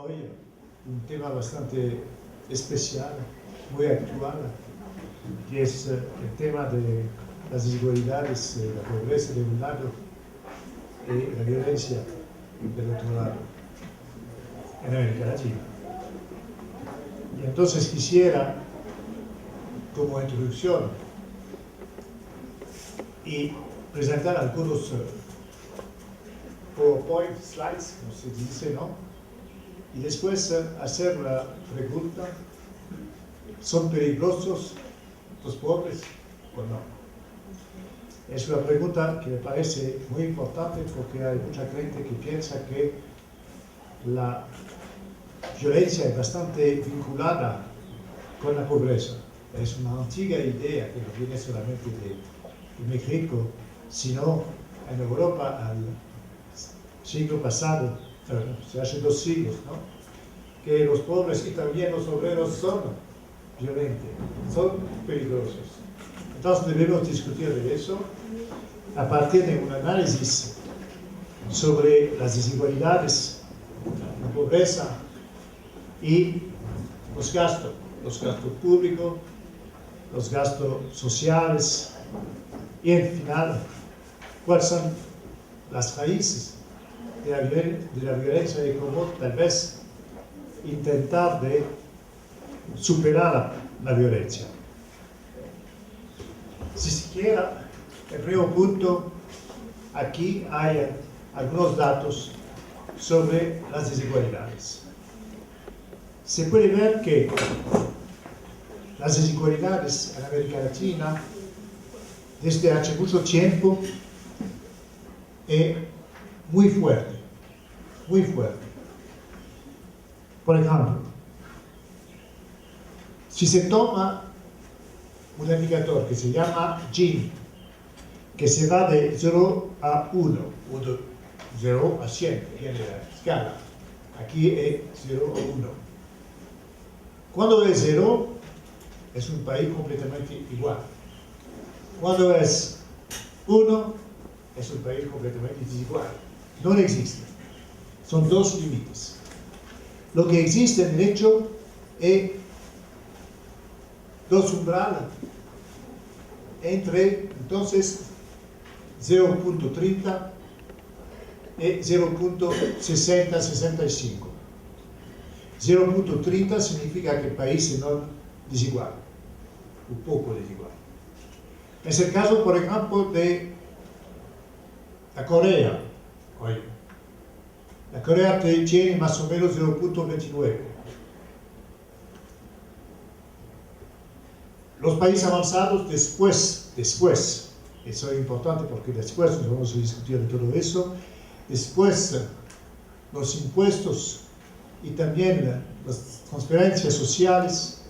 hoy un tema bastante especial, muy actual, que es el tema de las desigualdades, la pobreza de un lado y la violencia del otro lado, en América Latina. Y entonces quisiera, como introducción, y presentar algunos PowerPoint slides, como se dice, ¿no? Y después hacer la pregunta: ¿son peligrosos los pobres o no? Es una pregunta que me parece muy importante porque hay mucha gente que piensa que la violencia es bastante vinculada con la pobreza. Es una antigua idea que no viene solamente de México, sino en Europa al siglo pasado, hace 2 siglos, ¿no? Que los pobres y también los obreros son violentos, son peligrosos. Entonces debemos discutir de eso a partir de un análisis sobre las desigualdades, la pobreza y los gastos públicos, los gastos sociales y, en final, cuáles son las raíces de la violencia y cómo tal vez intentar de superar la violencia. Si siquiera, el primer punto, aquí hay algunos datos sobre las desigualdades. Se puede ver que las desigualdades en América Latina desde hace mucho tiempo es muy fuerte, muy fuerte. Por ejemplo, si se toma un indicador que se llama Gini, que se va de 0 a 1 o de 0 a 100, viene la escala, aquí es 0 a 1. Cuando es 0, es un país completamente igual. Cuando es 1, es un país completamente desigual. No existe. Son dos límites. Lo que existe en el hecho es dos umbrales entre, entonces, 0.30 y 0.60-65. 0.30 significa que el país es no desigual, un poco desigual. Es el caso, por ejemplo, de la Corea. Oye, la Corea tiene más o menos 0.29. Los países avanzados después, eso es importante porque después nos vamos a discutir de todo eso, después los impuestos y también las transferencias sociales,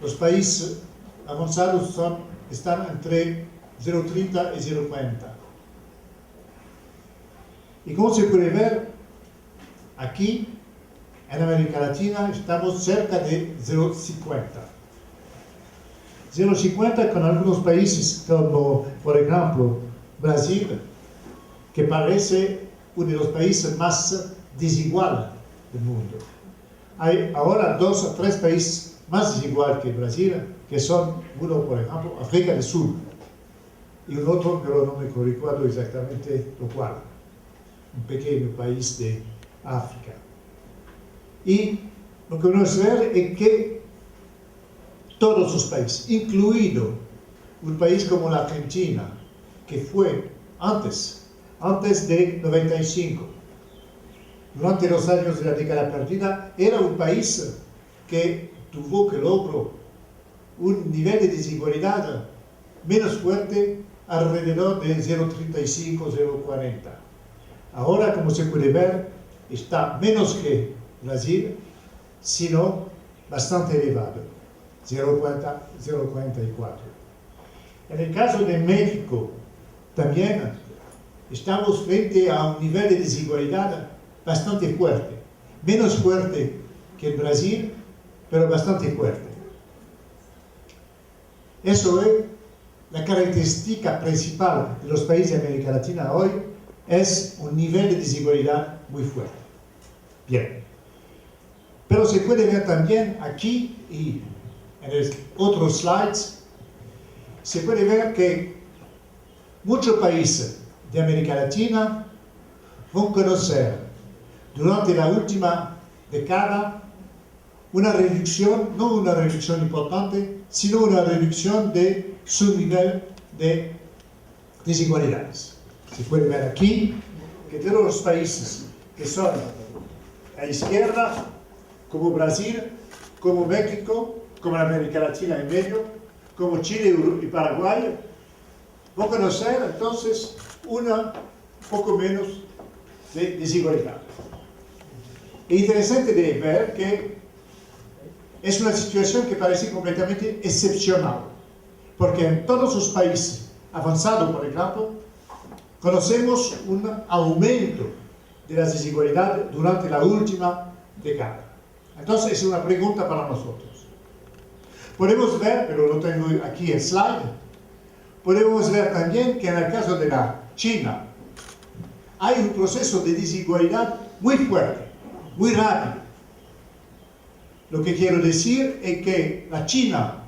los países avanzados están entre 0.30 y 0.40. Y como se puede ver, aquí en América Latina estamos cerca de 0.50. 0.50 con algunos países como, por ejemplo, Brasil, que parece uno de los países más desiguales del mundo. Hay ahora 2 o 3 países más desiguales que Brasil, que son, uno, por ejemplo, África del Sur, y un otro, pero no me recuerdo exactamente lo cual, un pequeño país de África. Y lo que vamos a ver es que todos los países, incluido un país como la Argentina, que fue antes de 95, durante los años de la década perdida, era un país que logró un nivel de desigualdad menos fuerte, alrededor de 0.35, 0.40. Ahora, como se puede ver, está menos que Brasil, sino bastante elevado, 0.40, 0.44. En el caso de México, también estamos frente a un nivel de desigualdad bastante fuerte, menos fuerte que en Brasil, pero bastante fuerte. Eso es la característica principal de los países de América Latina hoy, es un nivel de desigualdad muy fuerte. Bien, Pero se puede ver también aquí y en los otros slides, se puede ver que muchos países de América Latina van a conocer durante la última década una reducción, no una reducción importante, sino una reducción de su nivel de desigualdades. Se puede ver aquí que todos los países que son a izquierda, como Brasil, como México, como la América Latina en medio, como Chile y Paraguay, van a conocer entonces una poco menos de desigualdad. Es interesante de ver que es una situación que parece completamente excepcional, porque en todos los países avanzados, por ejemplo, conocemos un aumento de las desigualdades durante la última década. Entonces es una pregunta para nosotros. Podemos ver, pero no tengo aquí el slide, podemos ver también que en el caso de la China hay un proceso de desigualdad muy fuerte, muy rápido. Lo que quiero decir es que la China,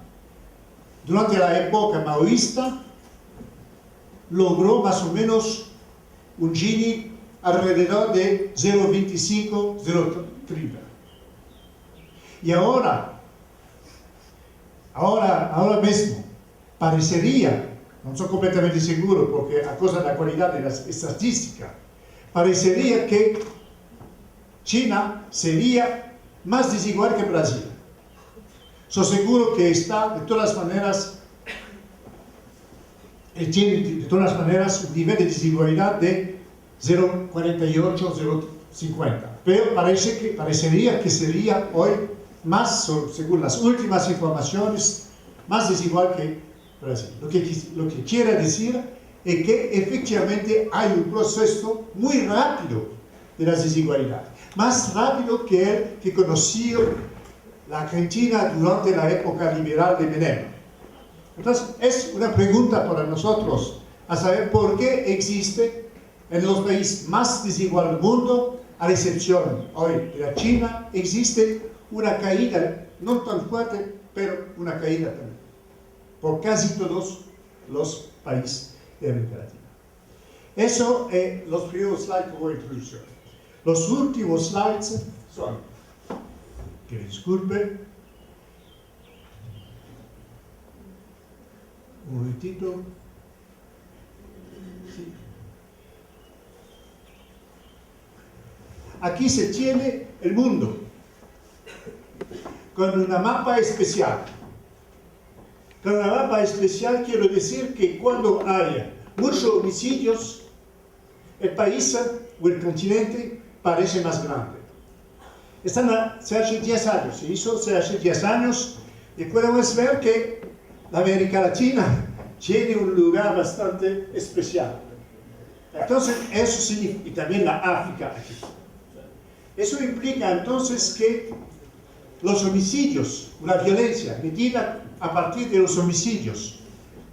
durante la época maoísta, logró más o menos un Gini alrededor de 0,25, 0,30. Y ahora mismo, parecería, no soy completamente seguro porque a causa de la calidad de las estadísticas, parecería que China sería más desigual que Brasil. Soy seguro que está, de todas maneras, tiene de todas maneras un nivel de desigualdad de 0,48, 0,50. Pero parecería que sería hoy más, según las últimas informaciones, más desigual que Brasil. Lo que quiere decir es que efectivamente hay un proceso muy rápido de las desigualdades, más rápido que el que conoció la Argentina durante la época liberal de Menem. Entonces, es una pregunta para nosotros a saber por qué existe en los países más desiguales del mundo, a excepción hoy de la China, existe una caída, no tan fuerte, pero una caída también, por casi todos los países de América Latina. Eso es los primeros slides como introducción. Los últimos slides son, que disculpe, un momentito. Sí. Aquí se tiene el mundo con una mapa especial. Con una mapa especial quiero decir que cuando haya muchos homicidios, el país o el continente parece más grande. Se hace 10 años, se hace 10 años y podemos ver que la América Latina tiene un lugar bastante especial. Entonces, eso significa, y también la África aquí. Eso implica entonces que los homicidios, la violencia medida a partir de los homicidios,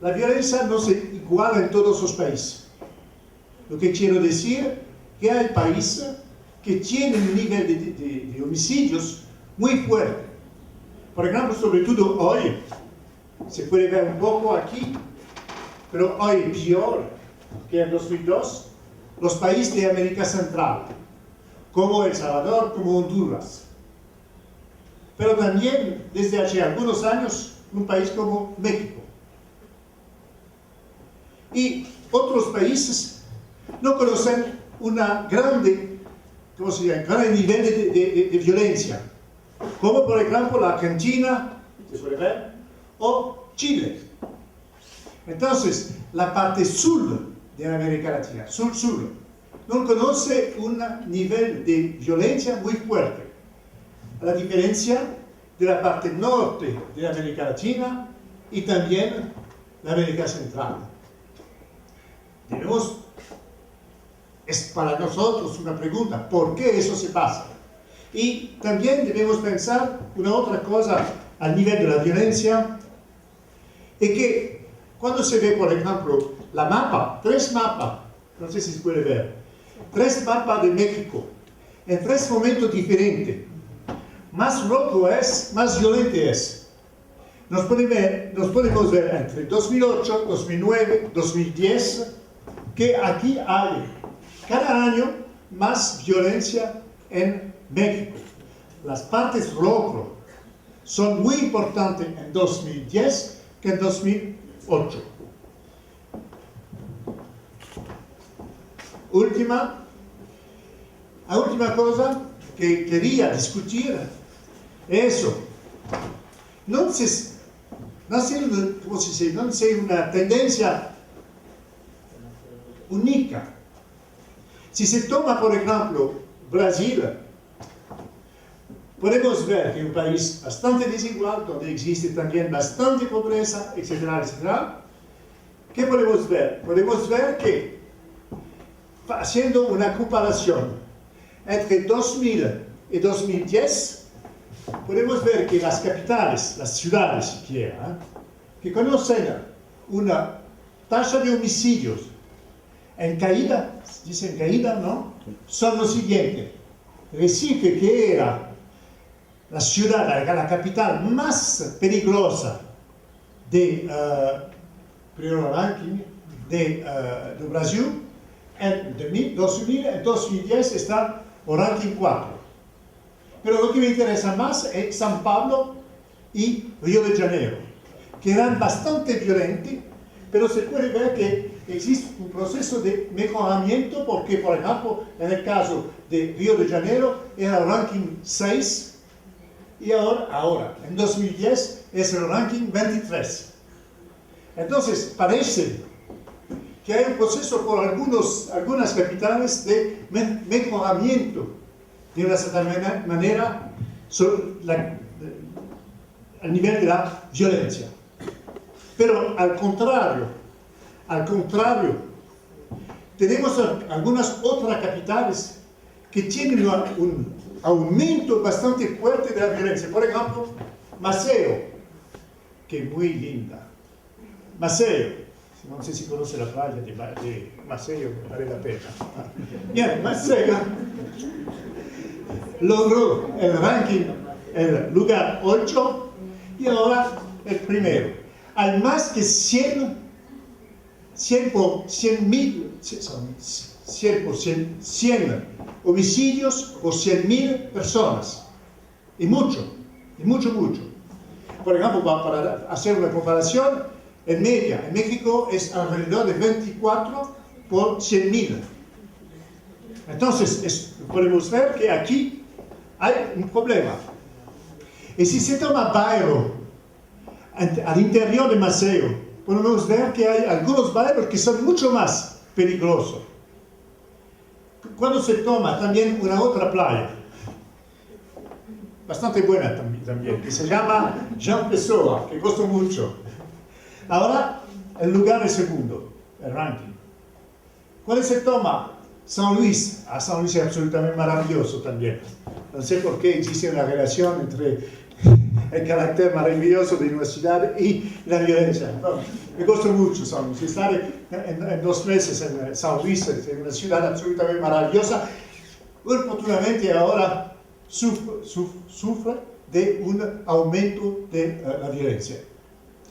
la violencia no se iguala en todos los países. Lo que quiero decir que hay países que tienen un nivel de homicidios muy fuerte. Por ejemplo, sobre todo hoy, se puede ver un poco aquí, pero hoy peor que en 2002, los países de América Central, como El Salvador, como Honduras. Pero también, desde hace algunos años, un país como México. Y otros países no conocen una grande, ¿cómo se llama?, gran nivel de violencia, como por ejemplo la Argentina, ¿se puede ver?, o Chile. Entonces, la parte sur de América Latina, sur-sur, no conoce un nivel de violencia muy fuerte, a la diferencia de la parte norte de América Latina y también la América Central. Es para nosotros una pregunta, ¿por qué eso se pasa? Y también debemos pensar una otra cosa al nivel de la violencia, es que cuando se ve, por ejemplo, la mapa, 3 mapas, no sé si se puede ver, 3 mapas de México, en 3 momentos diferentes, más roto es, más violento es. Nos podemos ver entre 2008, 2009, 2010, que aquí hay cada año más violencia en México. Las partes rojo son muy importantes en 2010 que en 2008. La última cosa que quería discutir es eso. No es una tendencia única. Si se toma, por ejemplo, Brasil, podemos ver que es un país bastante desigual, donde existe también bastante pobreza, etcétera, etcétera. ¿Qué podemos ver? Podemos ver que, haciendo una comparación entre 2000 y 2010, podemos ver que las capitales, las ciudades siquiera, que conocen una tasa de homicidios en caída, dicen caída, ¿no? Son los siguientes. Recife, que era la ciudad, la capital más peligrosa de primer ranking de Brasil, en 2000, en 2010 está en ranking 4. Pero lo que me interesa más es San Pablo y Río de Janeiro, que eran bastante violentos, pero se puede ver que existe un proceso de mejoramiento, porque, por ejemplo, en el caso de Río de Janeiro era el ranking 6, y ahora, en 2010, es el ranking 23. Entonces, parece que hay un proceso por algunas capitales de mejoramiento de una cierta manera al nivel de la violencia. Pero al contrario, tenemos algunas otras capitales que tienen un aumento bastante fuerte de la violencia. Por ejemplo, Maceió, que es muy linda. Maceió, no sé si conoce la playa de Maceió, vale la pena. Bien, Maceió logró el ranking, el lugar 8 y ahora el primero. Hay más que 100 homicidios por 100.000 personas. Y mucho. Por ejemplo, para hacer una comparación, en media, en México es alrededor de 24 por 100.000. Entonces, podemos ver que aquí hay un problema. Y si se toma Bairro, al interior de Maceió, podemos ver que hay algunos barrios que son mucho más peligrosos. Cuando se toma también una otra playa, bastante buena también, que se llama João Pessoa, que costó mucho. Ahora, el lugar es segundo, el ranking. Cuando se toma San Luis, San Luis es absolutamente maravilloso también. No sé por qué existe una relación entre el carácter maravilloso de una ciudad y la violencia. Bueno, me gusta mucho San Luis. Estar en 2 meses en San Luis, es una ciudad absolutamente maravillosa. Infortunadamente ahora sufre de un aumento de la violencia.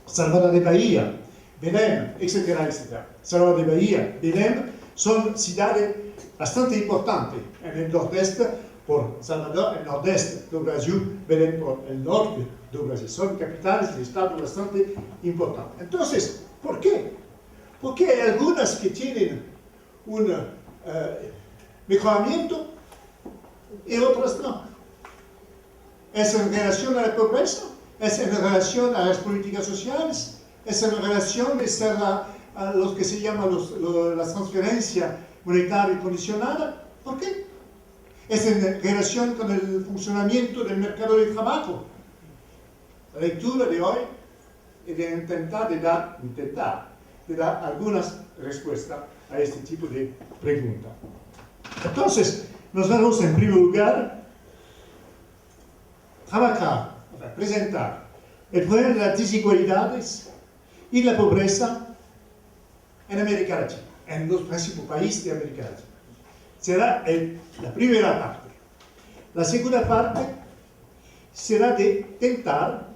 Salvador de Bahía, Belém, etcétera, etcétera. Salvador de Bahía, Belém son ciudades bastante importantes en el nordeste. Por Salvador, el nordeste del Brasil, Belém por el norte del Brasil. Son capitales de estados bastante importantes. Entonces, ¿por qué? Porque hay algunas que tienen un mejoramiento y otras no. ¿Es en relación a la pobreza? ¿Es en relación a las políticas sociales? ¿Es en relación a los que se llaman la transferencia monetaria condicionada? ¿Por qué? Es en relación con el funcionamiento del mercado de trabajo. La lectura de hoy es de intentar dar algunas respuestas a este tipo de preguntas. Entonces, nos vamos en primer lugar a presentar el problema de las desigualdades y la pobreza en América Latina, en los principales países de América Latina. Será la primera parte. La segunda parte será de tentar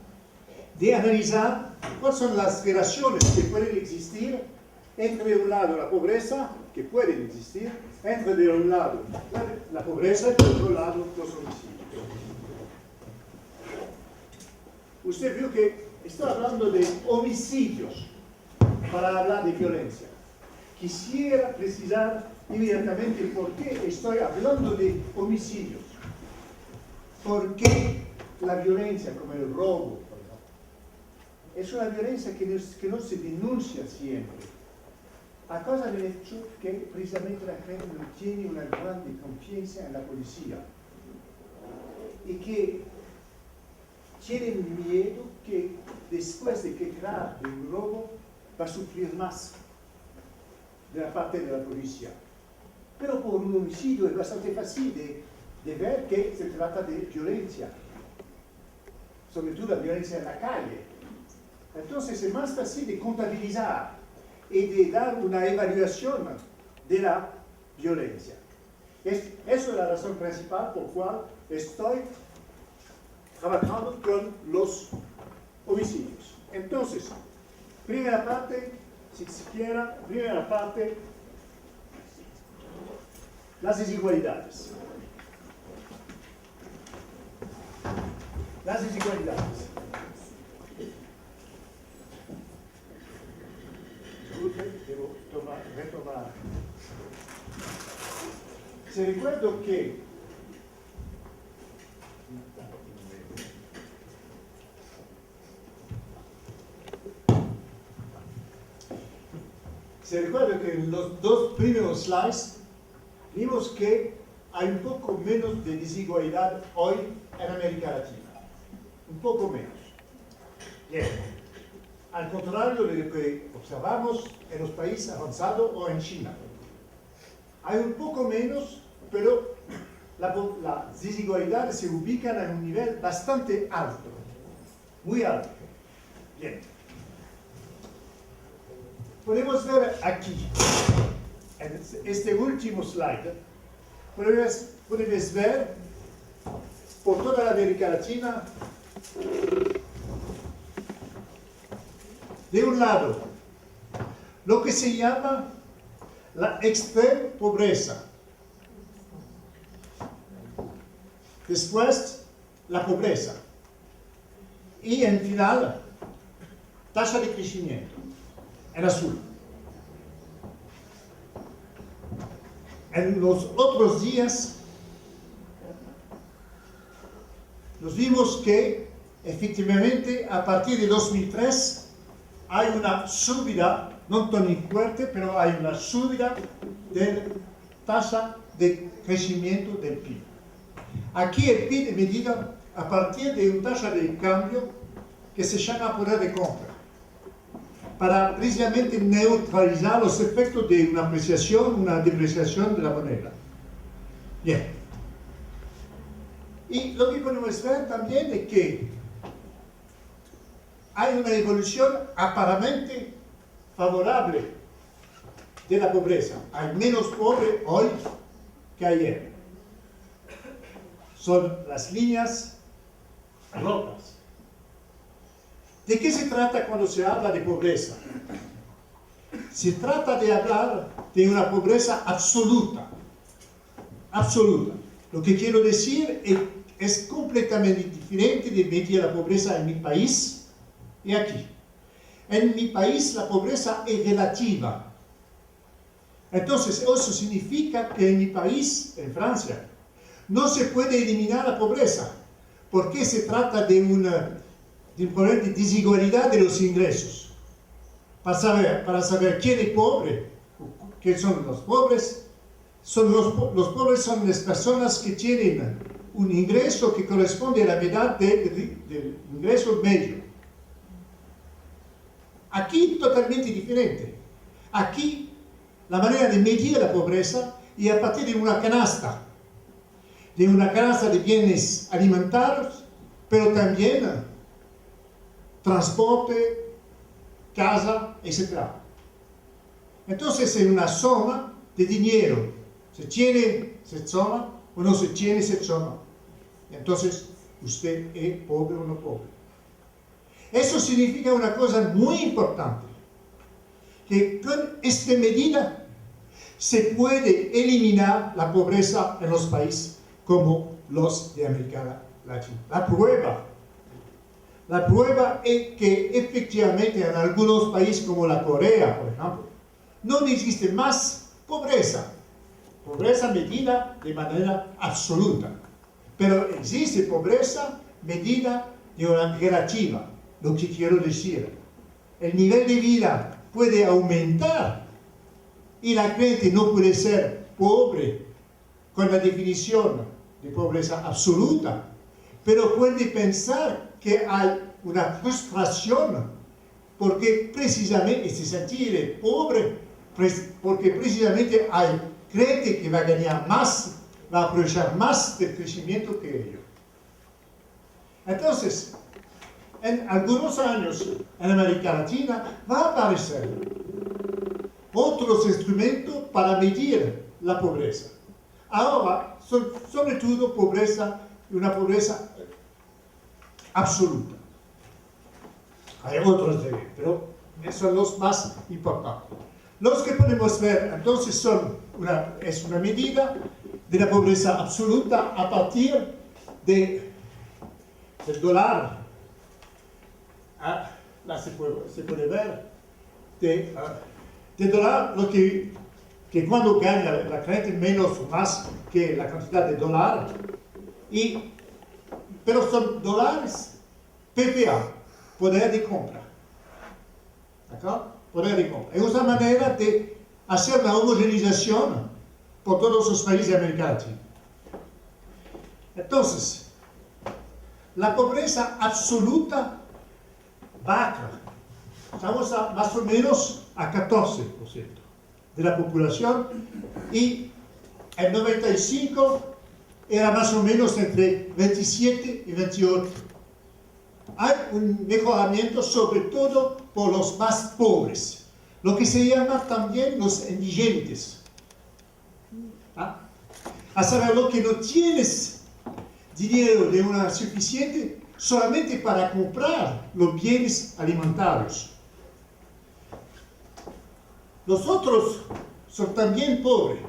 de analizar cuáles son las relaciones que pueden existir entre de un lado la pobreza, que pueden existir, entre de un lado la pobreza y de otro lado los homicidios. Usted vio que estoy hablando de homicidios para hablar de violencia. Quisiera precisar inmediatamente por qué estoy hablando de homicidios. ¿Por qué la violencia, como el robo, por ejemplo, es una violencia que no se denuncia siempre? A causa del hecho que precisamente la gente no tiene una gran confianza en la policía y que tienen miedo que después de quebrar de un robo va a sufrir más de la parte de la policía. Pero por un homicidio es bastante fácil de ver que se trata de violencia, sobre todo la violencia en la calle. Entonces es más fácil de contabilizar y de dar una evaluación de la violencia. Eso es la razón principal por la cual estoy trabajando con los homicidios. Entonces, primera parte, si siquiera, primera parte, las desigualdades. Las desigualdades. Debo retomar. Se recuerdo que en los dos primeros slides vimos que hay un poco menos de desigualdad hoy en América Latina. Un poco menos. Bien. Al contrario de lo que observamos en los países avanzados o en China. Hay un poco menos, pero las desigualdades se ubican en un nivel bastante alto. Muy alto. Bien. Podemos ver aquí, en este último slide, podemos ver por toda la América Latina, de un lado, lo que se llama la extrema pobreza. Después, la pobreza. Y en final, tasa de crecimiento, en azul. En los otros días, nos vimos que, efectivamente, a partir de 2003, hay una subida, no tan fuerte, pero hay una subida de la tasa de crecimiento del PIB. Aquí el PIB es medido a partir de una tasa de cambio que se llama poder de compra, para precisamente neutralizar los efectos de una apreciación, una depreciación de la moneda. Bien. Y lo que podemos ver también es que hay una evolución aparentemente favorable de la pobreza. Hay menos pobres hoy que ayer. Son las líneas rojas. ¿De qué se trata cuando se habla de pobreza? Se trata de hablar de una pobreza absoluta. Absoluta. Lo que quiero decir es completamente diferente de medir la pobreza en mi país y aquí. En mi país la pobreza es relativa. Entonces eso significa que en mi país, en Francia, no se puede eliminar la pobreza, porque se trata de un problema de desigualdad de los ingresos. Para saber quién es pobre, qué son los pobres, los pobres son las personas que tienen un ingreso que corresponde a la mitad del ingreso medio. Aquí totalmente diferente. Aquí la manera de medir la pobreza es a partir de una canasta de bienes alimentarios, pero también transporte, casa, etc. Entonces es una suma de dinero. Se tiene esa suma o no se tiene esa suma. Entonces usted es pobre o no pobre. Eso significa una cosa muy importante, que con esta medida se puede eliminar la pobreza en los países como los de América Latina. La prueba es que efectivamente en algunos países como la Corea, por ejemplo, no existe más pobreza medida de manera absoluta, pero existe pobreza medida de manera relativa. Lo que quiero decir, el nivel de vida puede aumentar y la gente no puede ser pobre con la definición de pobreza absoluta, pero puede pensar que hay una frustración porque precisamente se sentir pobre, porque precisamente hay gente que va a ganar más, va a aprovechar más del crecimiento que ellos. Entonces, en algunos años en América Latina va a aparecer otros instrumentos para medir la pobreza. Ahora, sobre todo una pobreza absoluta. Hay otros de ellos, pero esos son los más importantes. Los que podemos ver entonces es una medida de la pobreza absoluta a partir del dólar. Se puede ver del dólar, lo que cuando gana la gente menos o más que la cantidad de dólar, pero son dólares PPA, poder de compra. ¿D'accord? Poder de compra. Es una manera de hacer una homogeneización por todos los países de América Latina. Entonces, la pobreza absoluta baja. Estamos más o menos a 14% de la población y en 95 era más o menos entre 27 y 28. Hay un mejoramiento sobre todo por los más pobres, lo que se llama también los indigentes. A saber, lo que no tienes dinero de una suficiente solamente para comprar los bienes alimentarios. Los otros son también pobres,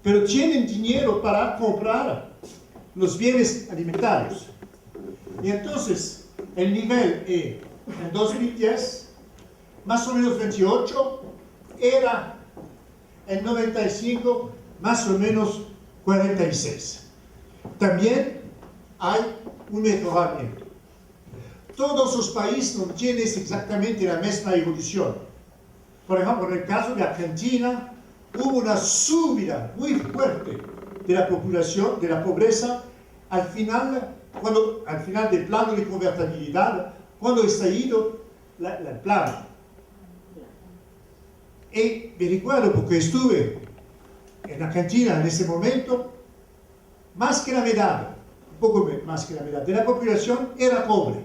pero tienen dinero para comprar los bienes alimentarios. Y entonces, el nivel en 2010, más o menos 28, era en 95, más o menos 46. También hay un mejoramiento. Todos los países no tienen exactamente la misma evolución. Por ejemplo, en el caso de Argentina, hubo una subida muy fuerte de la población, de la pobreza, al final del plano de convertibilidad, cuando estalló el plan. Y me recuerdo, porque estuve en Argentina en ese momento, más que la mitad, un poco más que la mitad de la población era pobre.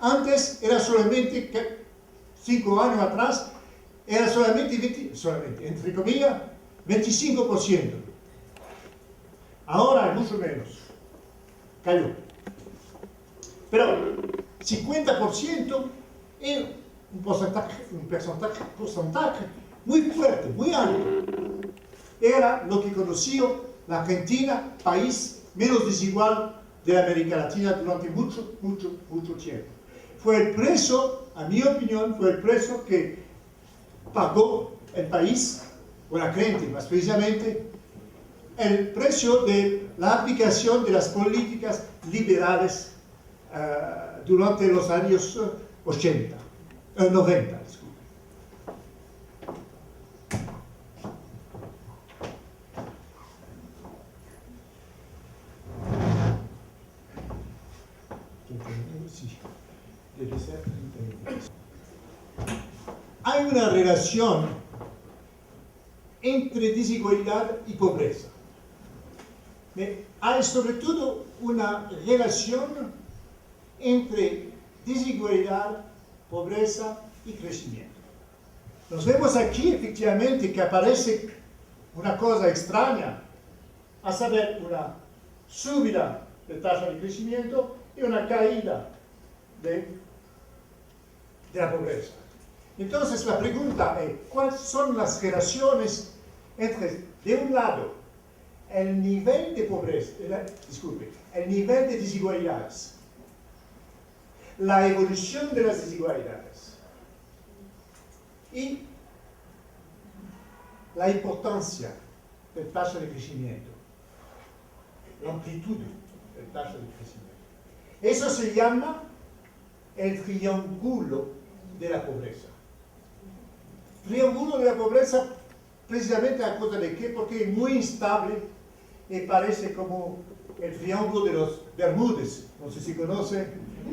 Antes era solamente, 5 años atrás, era solamente, entre comillas, 25%. Ahora es mucho menos. Cayó. Pero 50% es un porcentaje muy fuerte, muy alto. Era lo que conoció la Argentina, país menos desigual de América Latina durante mucho tiempo. Fue el precio, a mi opinión, fue el precio que pagó el país, o la gente más precisamente, el precio de la aplicación de las políticas liberales durante los años 90. Disculpe. Hay una relación entre desigualdad y pobreza. Hay sobre todo una relación entre desigualdad, pobreza y crecimiento. Nos vemos aquí efectivamente que aparece una cosa extraña, a saber, una subida de tasa de crecimiento y una caída de la pobreza. Entonces la pregunta es, ¿cuáles son las relaciones entre, de un lado, el nivel de pobreza, el nivel de desigualdades, la evolución de las desigualdades y la importancia de la tasa de crecimiento, la amplitud de la tasa de crecimiento? Eso se llama el triángulo de la pobreza. Triángulo de la pobreza precisamente a causa de qué, porque es muy instable y parece como el triángulo de los Bermudes, no sé si conoce,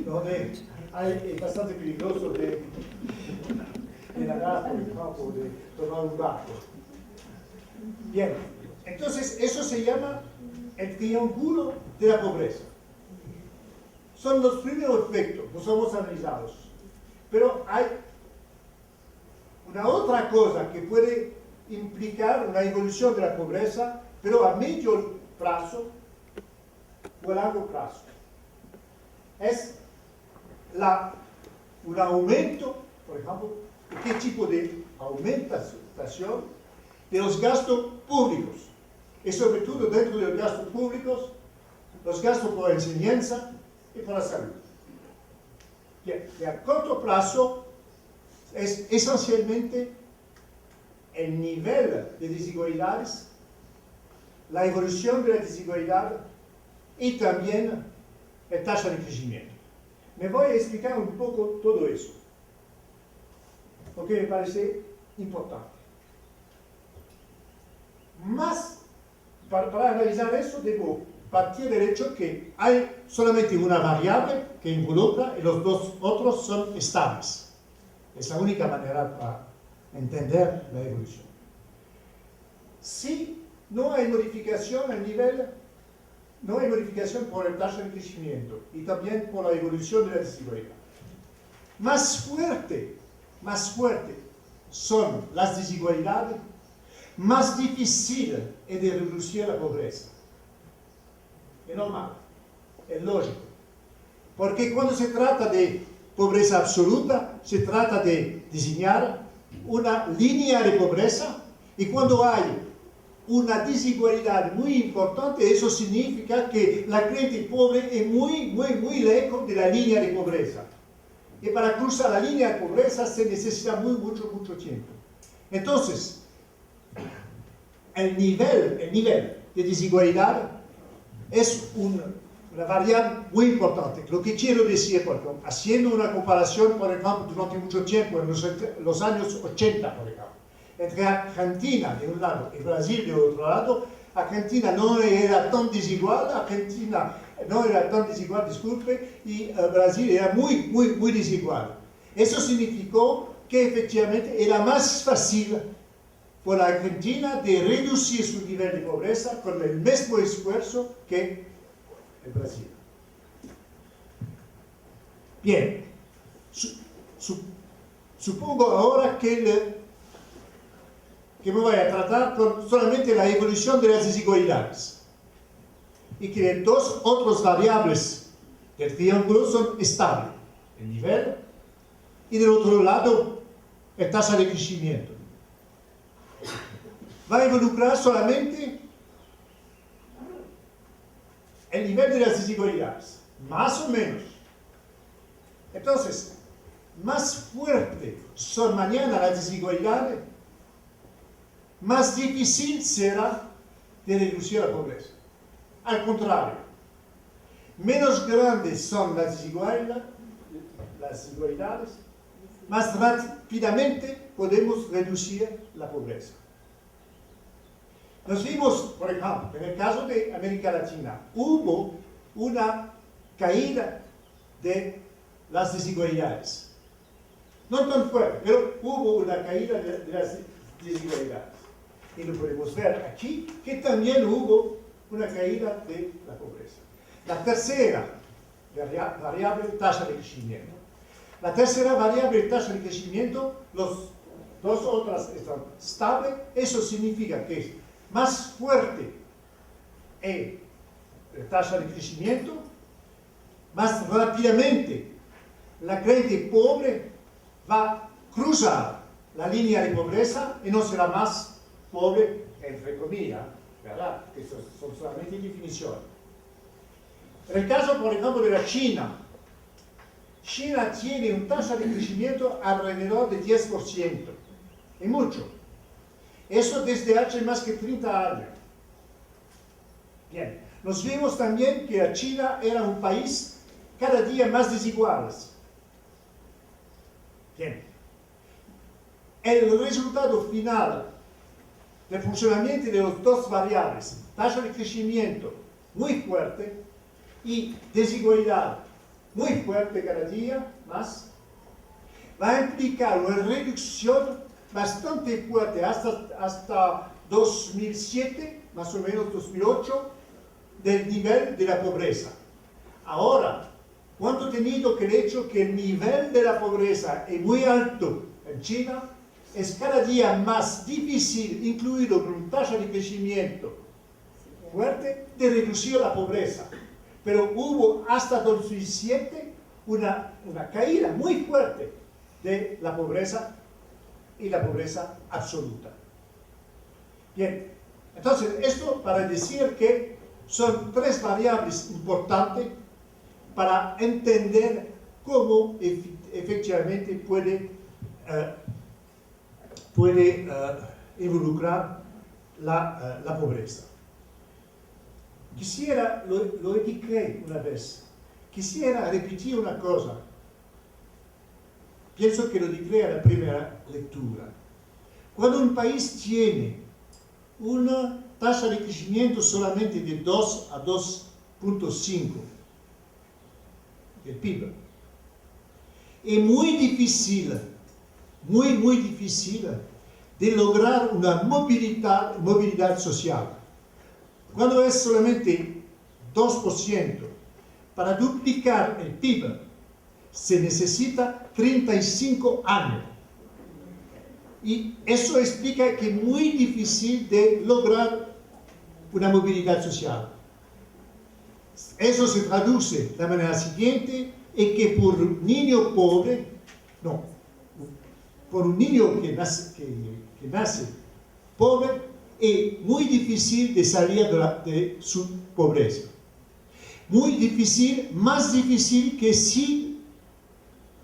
donde es bastante peligroso de nadar por el campo, de tomar un barco. Bien, entonces eso se llama el triángulo de la pobreza. Son los primeros efectos, los hemos analizado. Pero hay una otra cosa que puede implicar una evolución de la pobreza, pero a medio plazo o a largo plazo. Es un aumento, por ejemplo, ¿qué tipo de aumentación de los gastos públicos? Y sobre todo dentro de los gastos públicos, los gastos por enseñanza y por la salud. Bien, y a corto plazo es esencialmente el nivel de desigualdades, la evolución de la desigualdad y también la tasa de crecimiento. Me voy a explicar un poco todo eso, porque me parece importante. Más, para analizar eso, debo partir del hecho que hay solamente una variable que involucra y los dos otros son estables. Es la única manera para entender la evolución. Si no hay modificación al nivel, no hay modificación por la tasa de crecimiento y también por la evolución de la desigualdad. Más fuerte son las desigualdades, más difícil es de reducir la pobreza. Es normal, es lógico. Porque cuando se trata de pobreza absoluta, se trata de diseñar una línea de pobreza, y cuando hay una desigualdad muy importante, eso significa que la gente pobre es muy lejos de la línea de pobreza. Y para cruzar la línea de pobreza se necesita mucho tiempo. Entonces, el nivel de desigualdad es una variable muy importante. Lo que quiero decir, porque haciendo una comparación, por ejemplo, durante mucho tiempo, en los años 80, por ejemplo, entre Argentina de un lado y Brasil de otro lado, Argentina no era tan desigual, y Brasil era muy desigual. Eso significó que efectivamente era más fácil por la Argentina de reducir su nivel de pobreza con el mismo esfuerzo que el Brasil. Bien, supongo ahora que me voy a tratar con solamente la evolución de las desigualdades y que dos otras variables del triángulo son estables, el nivel y del otro lado la tasa de crecimiento. Va a involucrar solamente el nivel de las desigualdades, más o menos. Entonces, más fuerte son mañana las desigualdades, más difícil será de reducir la pobreza. Al contrario, menos grandes son las desigualdades, más rápidamente podemos reducir la pobreza. Nos vimos, por ejemplo, en el caso de América Latina, hubo una caída de las desigualdades. No tan fuerte, pero hubo una caída de las desigualdades. Y lo podemos ver aquí, que también hubo una caída de la pobreza. La tercera variable, tasa de crecimiento. La tercera variable, tasa de crecimiento, los dos otras están estables. Eso significa que más fuerte es tasa de crecimiento, más rápidamente la gente pobre va a cruzar la línea de pobreza y no será más pobre, entre comillas, ¿verdad? Estas son solamente definiciones. En el caso, por ejemplo, de la China, China tiene una tasa de crecimiento alrededor de 10%, es mucho. Eso desde hace más que 30 años. Bien, nos vimos también que China era un país cada día más desigual. Bien, el resultado final del funcionamiento de las dos variables, tasa de crecimiento muy fuerte y desigualdad muy fuerte cada día más, va a implicar una reducción bastante fuerte hasta 2007, más o menos 2008, del nivel de la pobreza. Ahora, cuando tenido que el hecho que el nivel de la pobreza es muy alto en China, es cada día más difícil, incluido con una tasa de crecimiento fuerte, de reducir la pobreza. Pero hubo hasta 2007 una caída muy fuerte de la pobreza y la pobreza absoluta. Bien, entonces esto para decir que son tres variables importantes para entender cómo efectivamente puede involucrar la pobreza. Quisiera, lo indiqué una vez, quisiera repetir una cosa. Pienso que lo dije a la primera lectura. Cuando un país tiene una tasa de crecimiento solamente de 2 a 2.5 del PIB, es muy difícil de lograr una movilidad social. Cuando es solamente 2%, para duplicar el PIB se necesita 35 años. Y eso explica que es muy difícil de lograr una movilidad social. Eso se traduce de la manera siguiente, en que por un niño pobre, por un niño que nace pobre, es muy difícil de salir de su pobreza. Muy difícil, más difícil que si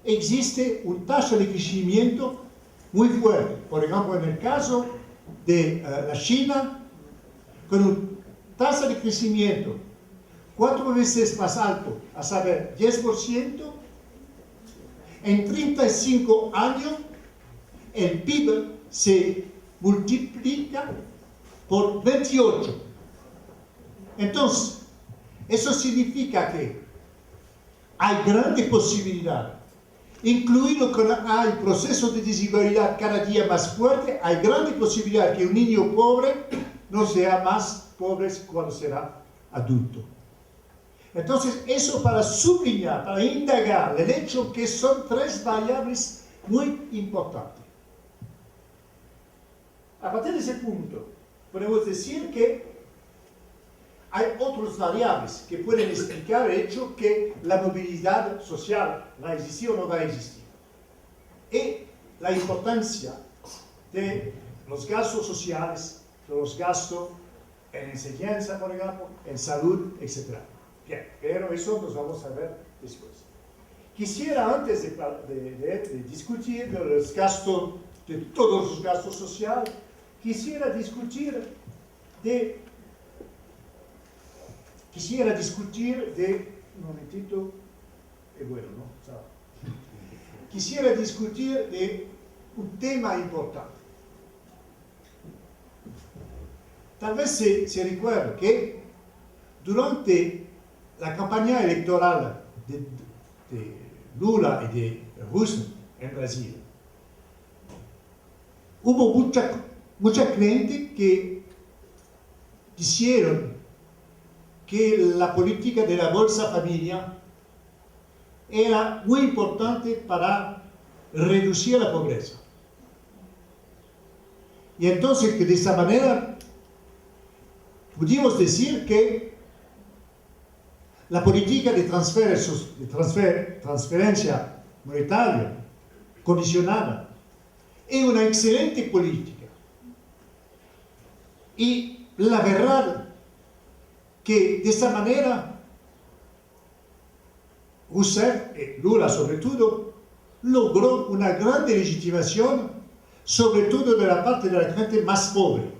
existe una tasa de crecimiento muy fuerte. Por ejemplo, en el caso de la China, con una tasa de crecimiento 4 veces más alto, a saber, 10%, en 35 años el PIB se multiplica por 28. Entonces, eso significa que hay grandes posibilidades, incluido que hay procesos de desigualdad cada día más fuerte, hay grandes posibilidades que un niño pobre no sea más pobre cuando será adulto. Entonces, eso para subrayar, para indagar el hecho que son tres variables muy importantes. A partir de ese punto, podemos decir que hay otras variables que pueden explicar el hecho que la movilidad social va a existir o no va a existir. Y la importancia de los gastos sociales, de los gastos en enseñanza, por ejemplo, en salud, etc. Bien, pero eso nos vamos a ver después. Quisiera, antes de discutir de los gastos, de todos los gastos sociales, quisiera discutir de un momentito, es bueno, ¿no? Chao. Quisiera discutir de un tema importante. Tal vez se recuerda que durante la campaña electoral de Lula y de Rousseff en Brasil, hubo mucha gente que dijeron que la política de la Bolsa Familia era muy importante para reducir la pobreza. Y entonces que de esa manera pudimos decir que la política de transferencia monetaria condicionada es una excelente política. Y la verdad que de esa manera Rousseff y Lula sobre todo logró una gran legitimación, sobre todo de la parte de la gente más pobre,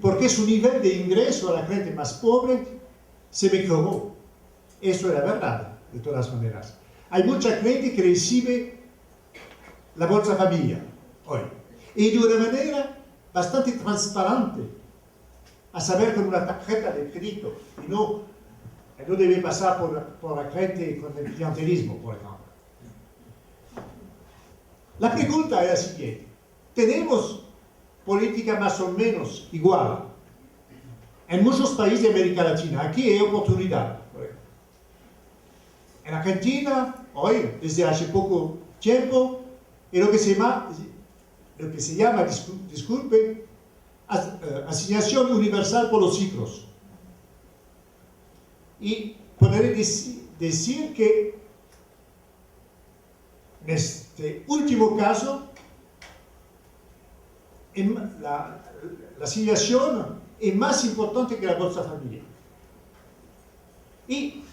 porque su nivel de ingreso a la gente más pobre se mejoró. Eso es la verdad, de todas maneras. Hay mucha gente que recibe la Bolsa Familia hoy, y de una manera bastante transparente, a saber con una tarjeta de crédito, y no debe pasar por la gente con el clientelismo, por ejemplo. La pregunta es la siguiente: ¿tenemos política más o menos igual en muchos países de América Latina? Aquí hay oportunidad. En Argentina, hoy, desde hace poco tiempo, es lo que se llama, disculpe, asignación universal por los ciclos. Y podré decir que en este último caso, la asignación es más importante que la Bolsa Familia. Y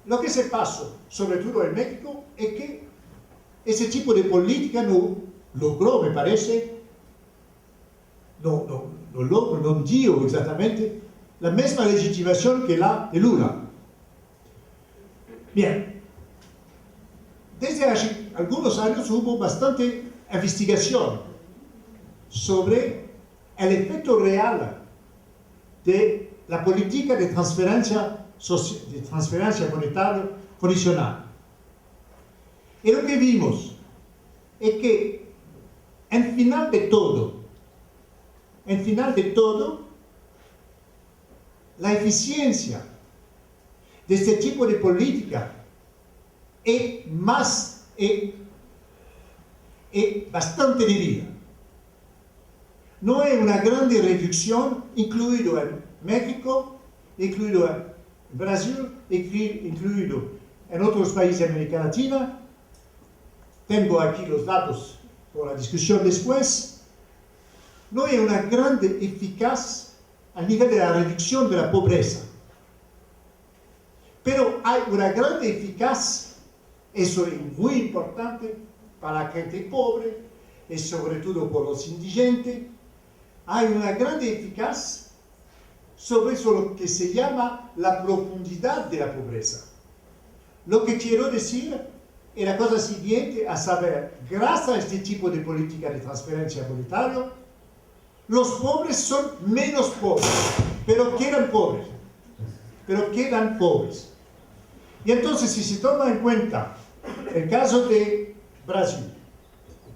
lo que se pasó, sobre todo en México, es que ese tipo de política no logró, me parece, no dio exactamente la misma legitimación que la de Lula. Bien, desde hace algunos años hubo bastante investigación sobre el efecto real de la política de transferencia monetaria condicional. Y lo que vimos es que, en final de todo, la eficiencia de este tipo de política es bastante medida. No hay una grande reducción, incluido en México, incluido en Brasil, incluido en otros países de América Latina. Tengo aquí los datos por la discusión después. No hay una grande eficacia a nivel de la reducción de la pobreza. Pero hay una grande eficacia, eso es muy importante para la gente pobre y sobre todo por los indigentes. Hay una grande eficacia sobre eso lo que se llama la profundidad de la pobreza. Lo que quiero decir es la cosa siguiente, a saber, gracias a este tipo de política de transferencia monetaria, los pobres son menos pobres, pero quedan pobres. Y entonces, si se toma en cuenta el caso de Brasil,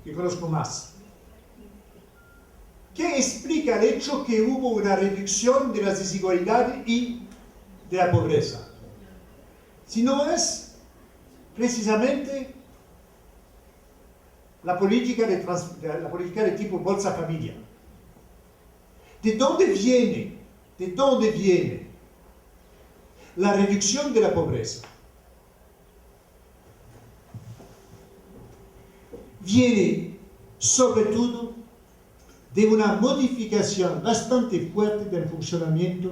que conozco más, ¿qué explica el hecho que hubo una reducción de las desigualdades y de la pobreza? Si no es precisamente la política de tipo Bolsa Familia. ¿De dónde viene la reducción de la pobreza? Viene sobre todo de una modificación bastante fuerte del funcionamiento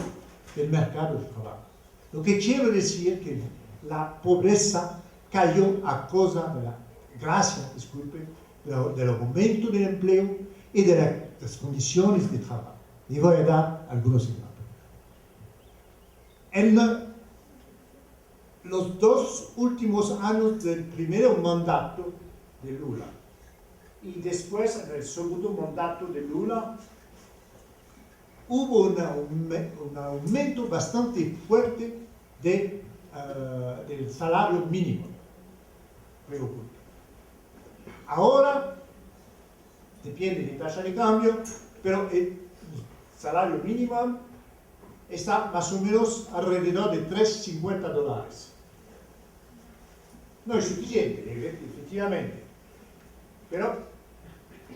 del mercado de trabajo. Lo que quiero decir es que la pobreza cayó gracias del aumento del empleo y de las condiciones de trabajo. Y voy a dar algunos ejemplos. En los 2 últimos años del primer mandato de Lula y después en el segundo mandato de Lula, hubo un aumento bastante fuerte del salario mínimo. Ahora, depende de tasa de cambio, pero el salario mínimo está más o menos alrededor de $3.50. No es suficiente, efectivamente, pero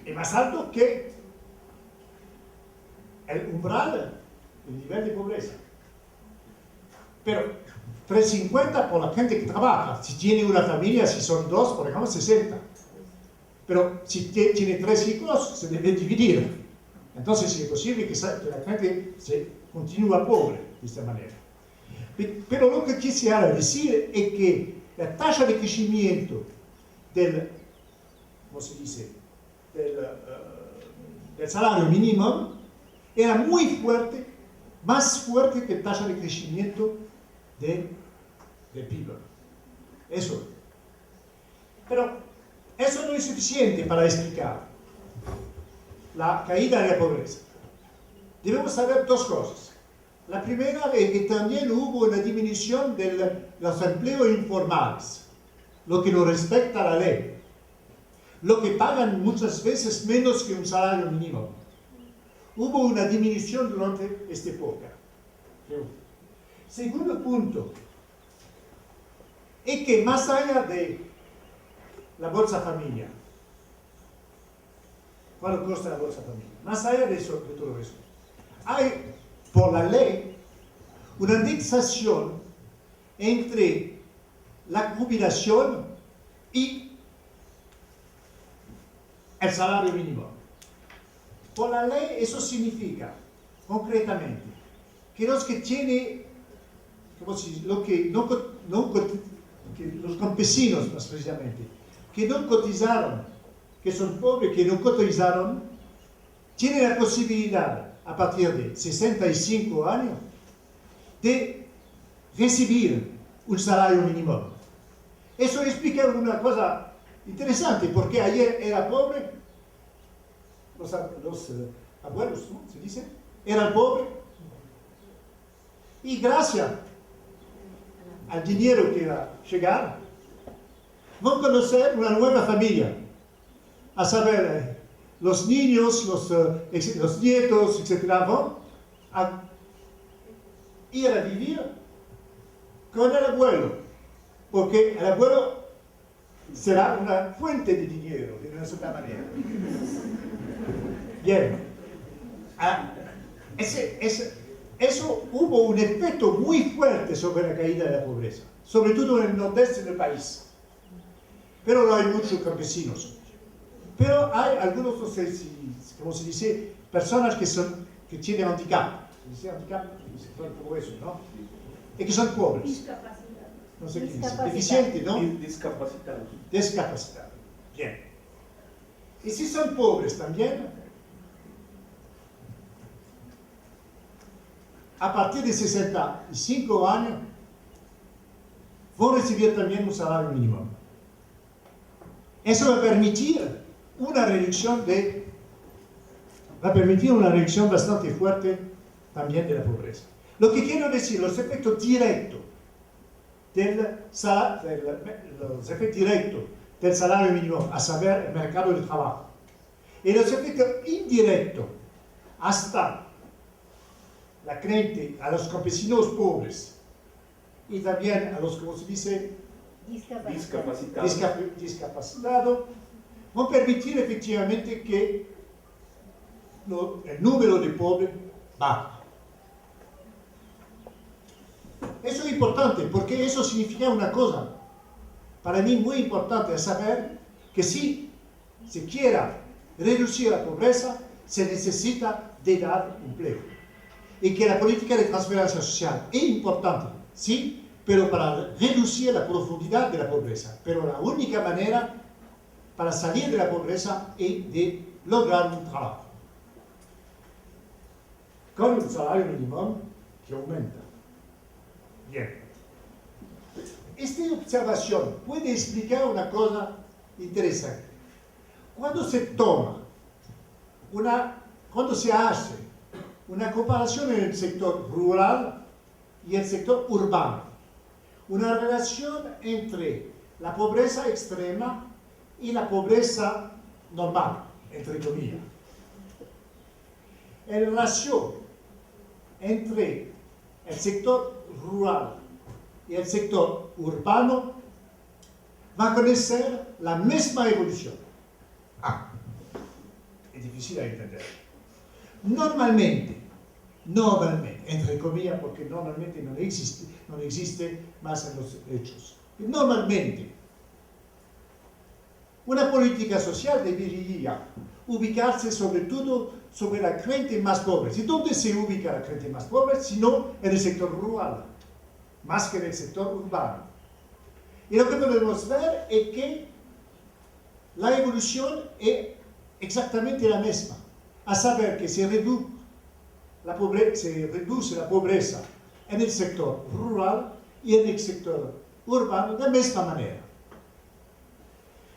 es más alto que el umbral, el nivel de pobreza. Pero 350 por la gente que trabaja. Si tiene una familia, si son dos, por ejemplo, 60. Pero si tiene 3 hijos, se debe dividir. Entonces es posible que la gente se continúe pobre de esta manera. Pero lo que quisiera decir es que la tasa de crecimiento del, ¿cómo se dice?, del salario mínimo era muy fuerte, más fuerte que la tasa de crecimiento del PIB. Eso. Pero eso no es suficiente para explicar la caída de la pobreza. Debemos saber 2 cosas. La primera es que también hubo una disminución de los empleos informales, lo que no respecta a la ley, lo que pagan muchas veces menos que un salario mínimo. Hubo una disminución durante esta época. Segundo punto, es que más allá de la Bolsa Familia, ¿cuánto cuesta la Bolsa Familia? Más allá de todo eso, hay por la ley una indexación entre la jubilación y el salario mínimo. Por la ley eso significa, concretamente, que los que tienen, que los campesinos más precisamente, que no cotizaron, que son pobres, que no cotizaron, tienen la posibilidad, a partir de 65 años, de recibir un salario mínimo. Eso explica una cosa interesante, porque ayer era pobre, los abuelos, ¿no?, se dice, eran pobres, y gracias al dinero que va a llegar, van a conocer una nueva familia, a saber, los niños, los nietos, etc., van a ir a vivir con el abuelo, porque el abuelo será una fuente de dinero, de una cierta manera. Bien, eso hubo un efecto muy fuerte sobre la caída de la pobreza, sobre todo en el nordeste del país. Pero no hay muchos campesinos. Pero hay algunos, no sé si, como se dice, personas que tienen handicap. Se dice handicap, por eso, ¿no? Y que son pobres. Discapacitados. No sé qué dice. Deficientes, ¿no? Discapacitados. Discapacitados. Bien. Y si son pobres también, a partir de 65 años, van a recibir también un salario mínimo. Eso va a permitir una reducción bastante fuerte también de la pobreza. Lo que quiero decir, los efectos directos del salario mínimo, a saber, el mercado del trabajo, y los efectos indirectos hasta la gente, a los campesinos pobres, y también a los, como se dice, discapacitados, van a permitir efectivamente que el número de pobres baje. Eso es importante, porque eso significa una cosa, para mí muy importante, es saber que si se quiera reducir la pobreza, se necesita de dar empleo. Y que la política de transferencia social es importante, sí, pero para reducir la profundidad de la pobreza. Pero la única manera para salir de la pobreza es de lograr un trabajo. Con un salario mínimo que aumenta. Bien. Esta observación puede explicar una cosa interesante. Cuando se hace una comparación en el sector rural y el sector urbano, una relación entre la pobreza extrema y la pobreza normal, entre comillas. La relación entre el sector rural y el sector urbano va a conocer la misma evolución. Es difícil de entender. Normalmente, normalmente, entre comillas, porque normalmente no existe más en los hechos. Normalmente, una política social debería ubicarse sobre todo sobre la gente más pobre. ¿Y dónde se ubica la gente más pobre? Sino en el sector rural, más que en el sector urbano. Y lo que podemos ver es que la evolución es exactamente la misma, a saber que se reduce la pobreza en el sector rural y en el sector urbano de la misma manera.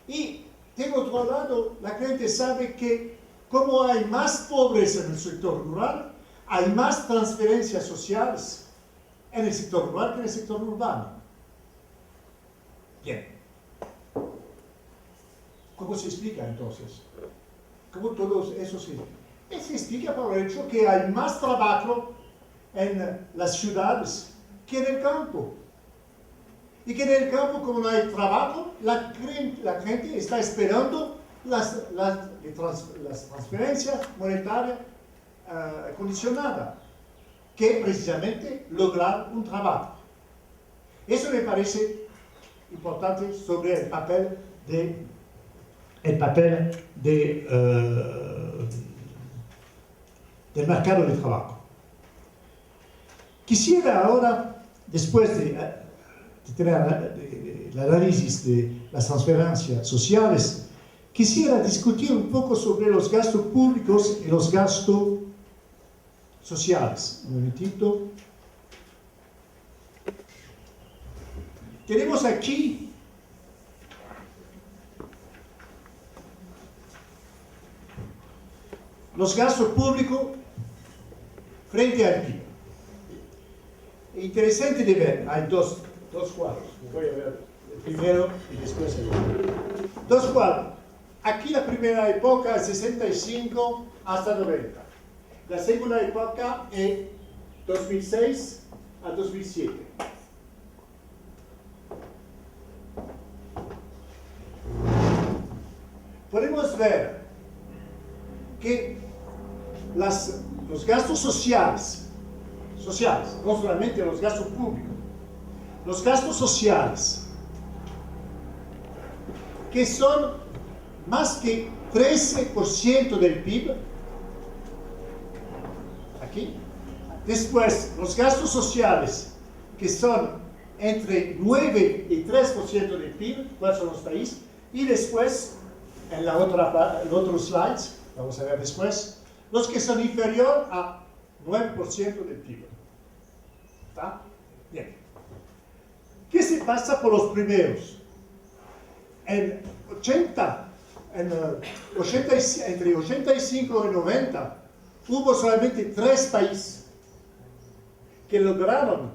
Y de otro lado, la gente sabe que como hay más pobreza en el sector rural, hay más transferencias sociales en el sector rural que en el sector urbano. Bien. ¿Cómo se explica entonces? ¿Cómo todo eso se explica? Se explica por el hecho que hay más trabajo en las ciudades que en el campo. Y que en el campo, como no hay trabajo, la gente está esperando las transferencias monetarias condicionadas, que precisamente lograr un trabajo. Eso me parece importante sobre el papel del mercado de trabajo. Quisiera ahora, después de tener el análisis de las transferencias sociales, quisiera discutir un poco sobre los gastos públicos y los gastos sociales. Un momentito. Tenemos aquí los gastos públicos frente al PIB. Interesante de ver, hay dos cuadros. Voy a ver el primero y después el otro. Dos cuadros. Aquí la primera época es 65 hasta 90. La segunda época es 2006 a 2007. Podemos ver que los gastos sociales, no solamente los gastos públicos, los gastos sociales, que son más que 13% del PIB, aquí. Después, los gastos sociales, que son entre 9 y 3% del PIB, ¿cuáles son los países? Y después, en el otro slide, vamos a ver después, los que son inferiores a 9% del PIB. ¿Está? Bien. ¿Qué se pasa por los primeros? Entre 85 y 90 hubo solamente 3 países que lograron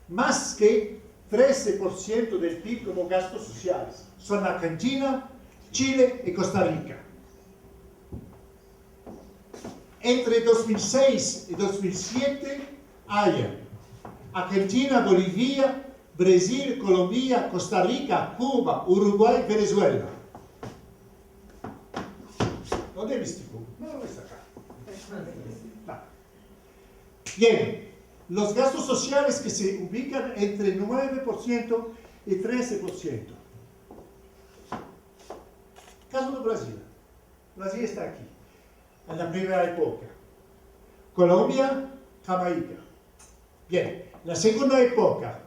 más que 13% del PIB como gastos sociales. Son Argentina, Chile y Costa Rica. Entre 2006 y 2007 hay Argentina, Bolivia, Brasil, Colombia, Costa Rica, Cuba, Uruguay, Venezuela. ¿Dónde viste Cuba? No está acá. No. Bien, los gastos sociales que se ubican entre 9% y 13%. Caso de Brasil. Brasil está aquí, en la primera época. Colombia, Jamaica. Bien, la segunda época,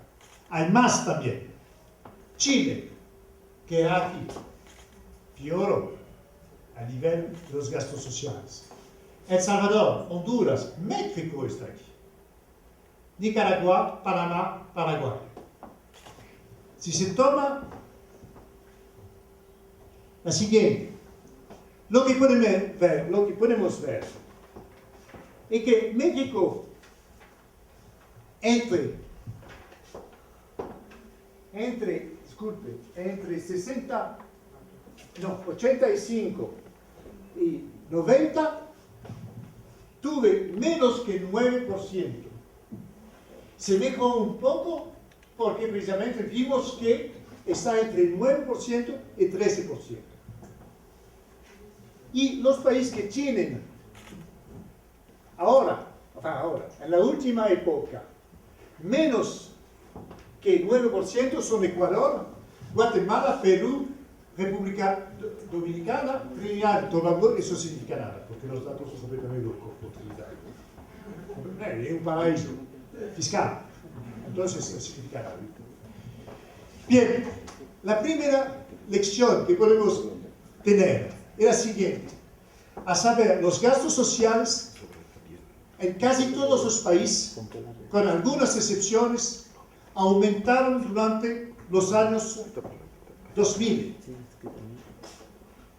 hay más también. Chile, que es aquí, peor a nivel de los gastos sociales. El Salvador, Honduras, México está aquí. Nicaragua, Panamá, Paraguay. Si se toma la siguiente, lo que podemos ver es que México entre 85 y 90 tuve menos que 9%. Se mejoró un poco porque precisamente vimos que está entre 9% y 13%. Y los países que tienen ahora ahora, en la última época, menos que 9% son Ecuador, Guatemala, Perú, República Dominicana, Trinidad y Tobago. Eso significa nada, porque los datos son completamente locos por Trinidad. Es un paraíso fiscal, entonces no significa nada. Bien, la primera lección que podemos tener es la siguiente: a saber, los gastos sociales en casi todos los países, con algunas excepciones, aumentaron durante los años 2000.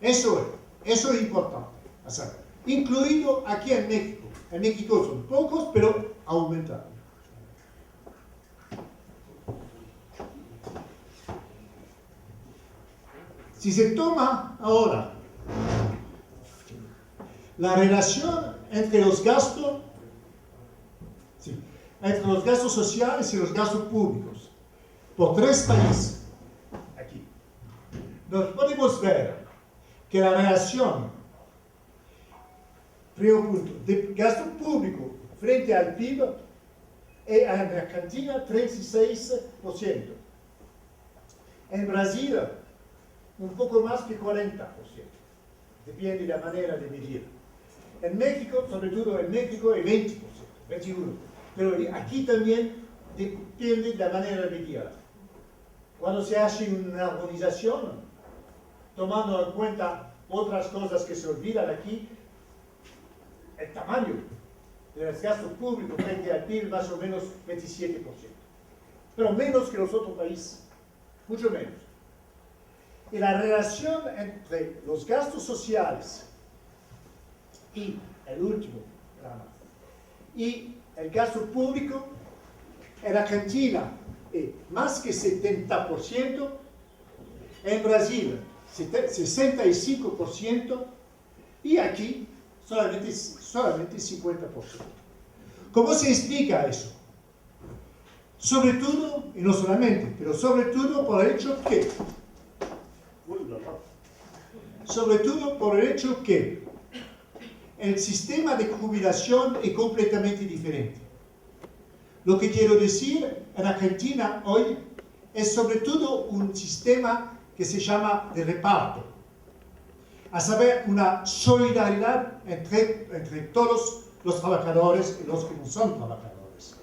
Eso es importante, a saber, incluido aquí en México. En México son pocos, pero aumentaron. Si se toma ahora la relación entre los gastos, sociales y los gastos públicos por tres países, aquí, nos podemos ver que la relación, primer punto, de gasto público frente al PIB es en Argentina 36%, en Brasil un poco más que 40%, depende de la manera de medir. En México, sobre todo en México, es 20%, 21%, pero aquí también depende de la manera de medir. Cuando se hace una armonización, tomando en cuenta otras cosas que se olvidan aquí, el tamaño de los gastos públicos frente al PIB más o menos 27%, pero menos que los otros países, mucho menos. Y la relación entre los gastos sociales y el último y el gasto público en Argentina es más que 70%, en Brasil 65% y aquí solamente 50%. ¿Cómo se explica eso? Sobre todo, y no solamente, pero sobre todo por el hecho que el sistema de jubilación es completamente diferente. Lo que quiero decir, en Argentina hoy es sobre todo un sistema que se llama de reparto, a saber, una solidaridad entre todos los trabajadores y los que no son trabajadores,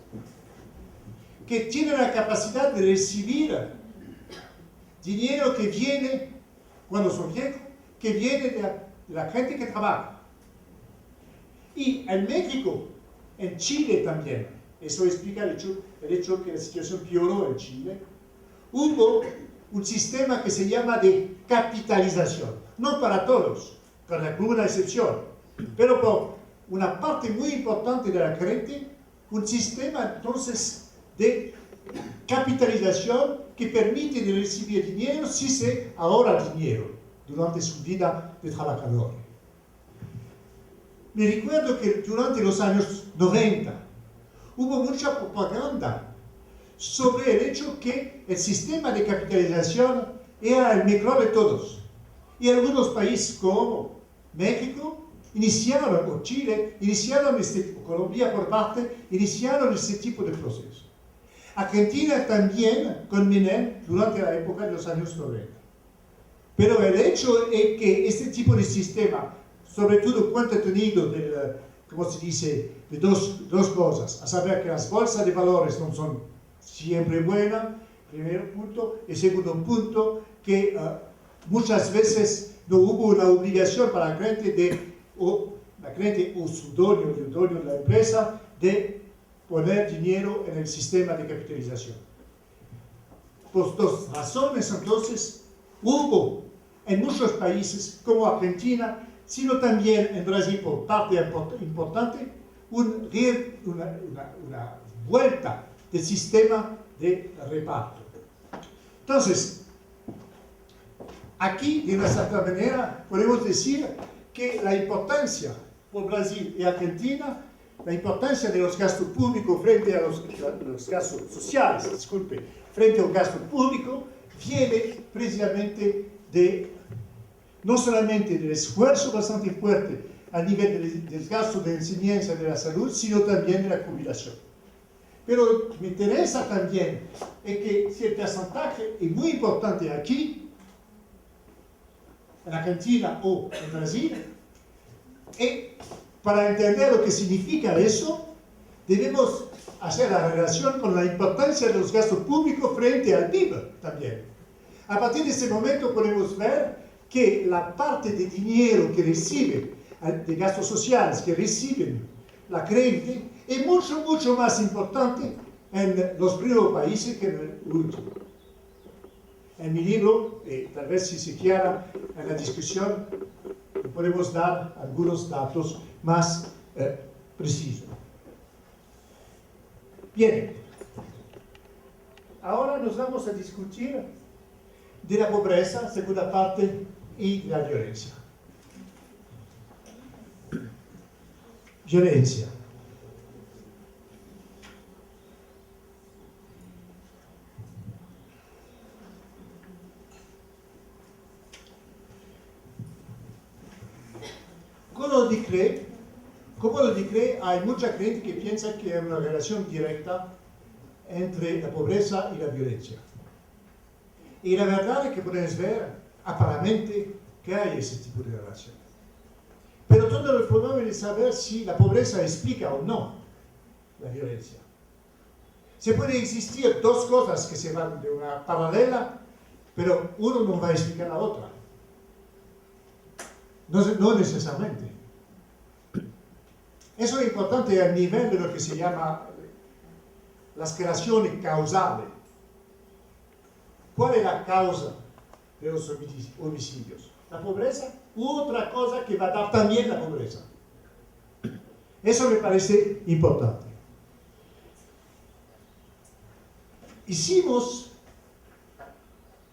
que tienen la capacidad de recibir dinero que viene, cuando son viejos, que viene de la gente que trabaja. Y en México, en Chile también, eso explica el hecho que la situación peoró en Chile, hubo un sistema que se llama de capitalización, no para todos, con alguna excepción, pero por una parte muy importante de la gente, un sistema entonces de capitalización que permite de recibir dinero si se ahorra dinero durante su vida de trabajador. Me recuerdo que durante los años 90 hubo mucha propaganda sobre el hecho que el sistema de capitalización era el mejor de todos. Y algunos países como México iniciaron, o Chile, Colombia por parte, iniciaron este tipo de proceso. Argentina también con Menem durante la época de los años 90. Pero el hecho es que este tipo de sistema, sobre todo cuando ha tenido, como se dice, de dos cosas, a saber que las bolsas de valores no son siempre buenas, primer punto, y segundo punto, que muchas veces no hubo una obligación para la cliente o su dueño, el dueño de la empresa, de poner dinero en el sistema de capitalización. Por dos razones, entonces, hubo en muchos países, como Argentina, sino también en Brasil, por parte importante, una vuelta del sistema de reparto. Entonces, aquí, de una cierta manera, podemos decir que la importancia por Brasil y Argentina, la importancia de los gastos públicos frente a los gastos sociales, frente al gasto público, viene precisamente no solamente del esfuerzo bastante fuerte a nivel del gasto de enseñanza de la salud, sino también de la jubilación. Pero lo que me interesa también es que si el porcentaje es muy importante aquí, en Argentina o en Brasil, y para entender lo que significa eso, debemos hacer la relación con la importancia de los gastos públicos frente al PIB también. A partir de ese momento podemos ver que la parte de dinero que recibe, de gastos sociales que reciben la gente, es mucho más importante en los primeros países que en el último. En mi libro, tal vez si se quiera en la discusión, podemos dar algunos datos más precisos. Bien, ahora nos vamos a discutir de la pobreza, segunda parte, y de la violencia. Violencia. Como lo dije, hay mucha gente que piensa que hay una relación directa entre la pobreza y la violencia. Y la verdad es que podemos ver aparentemente que hay ese tipo de relación. Pero todo el problema es saber si la pobreza explica o no la violencia. Se puede existir dos cosas que se van de una paralela, pero uno no va a explicar la otra. No necesariamente. Eso es importante a nivel de lo que se llama las relaciones causales. ¿Cuál es la causa de los homicidios? ¿La pobreza? U otra cosa que va a dar también la pobreza. Eso me parece importante. Hicimos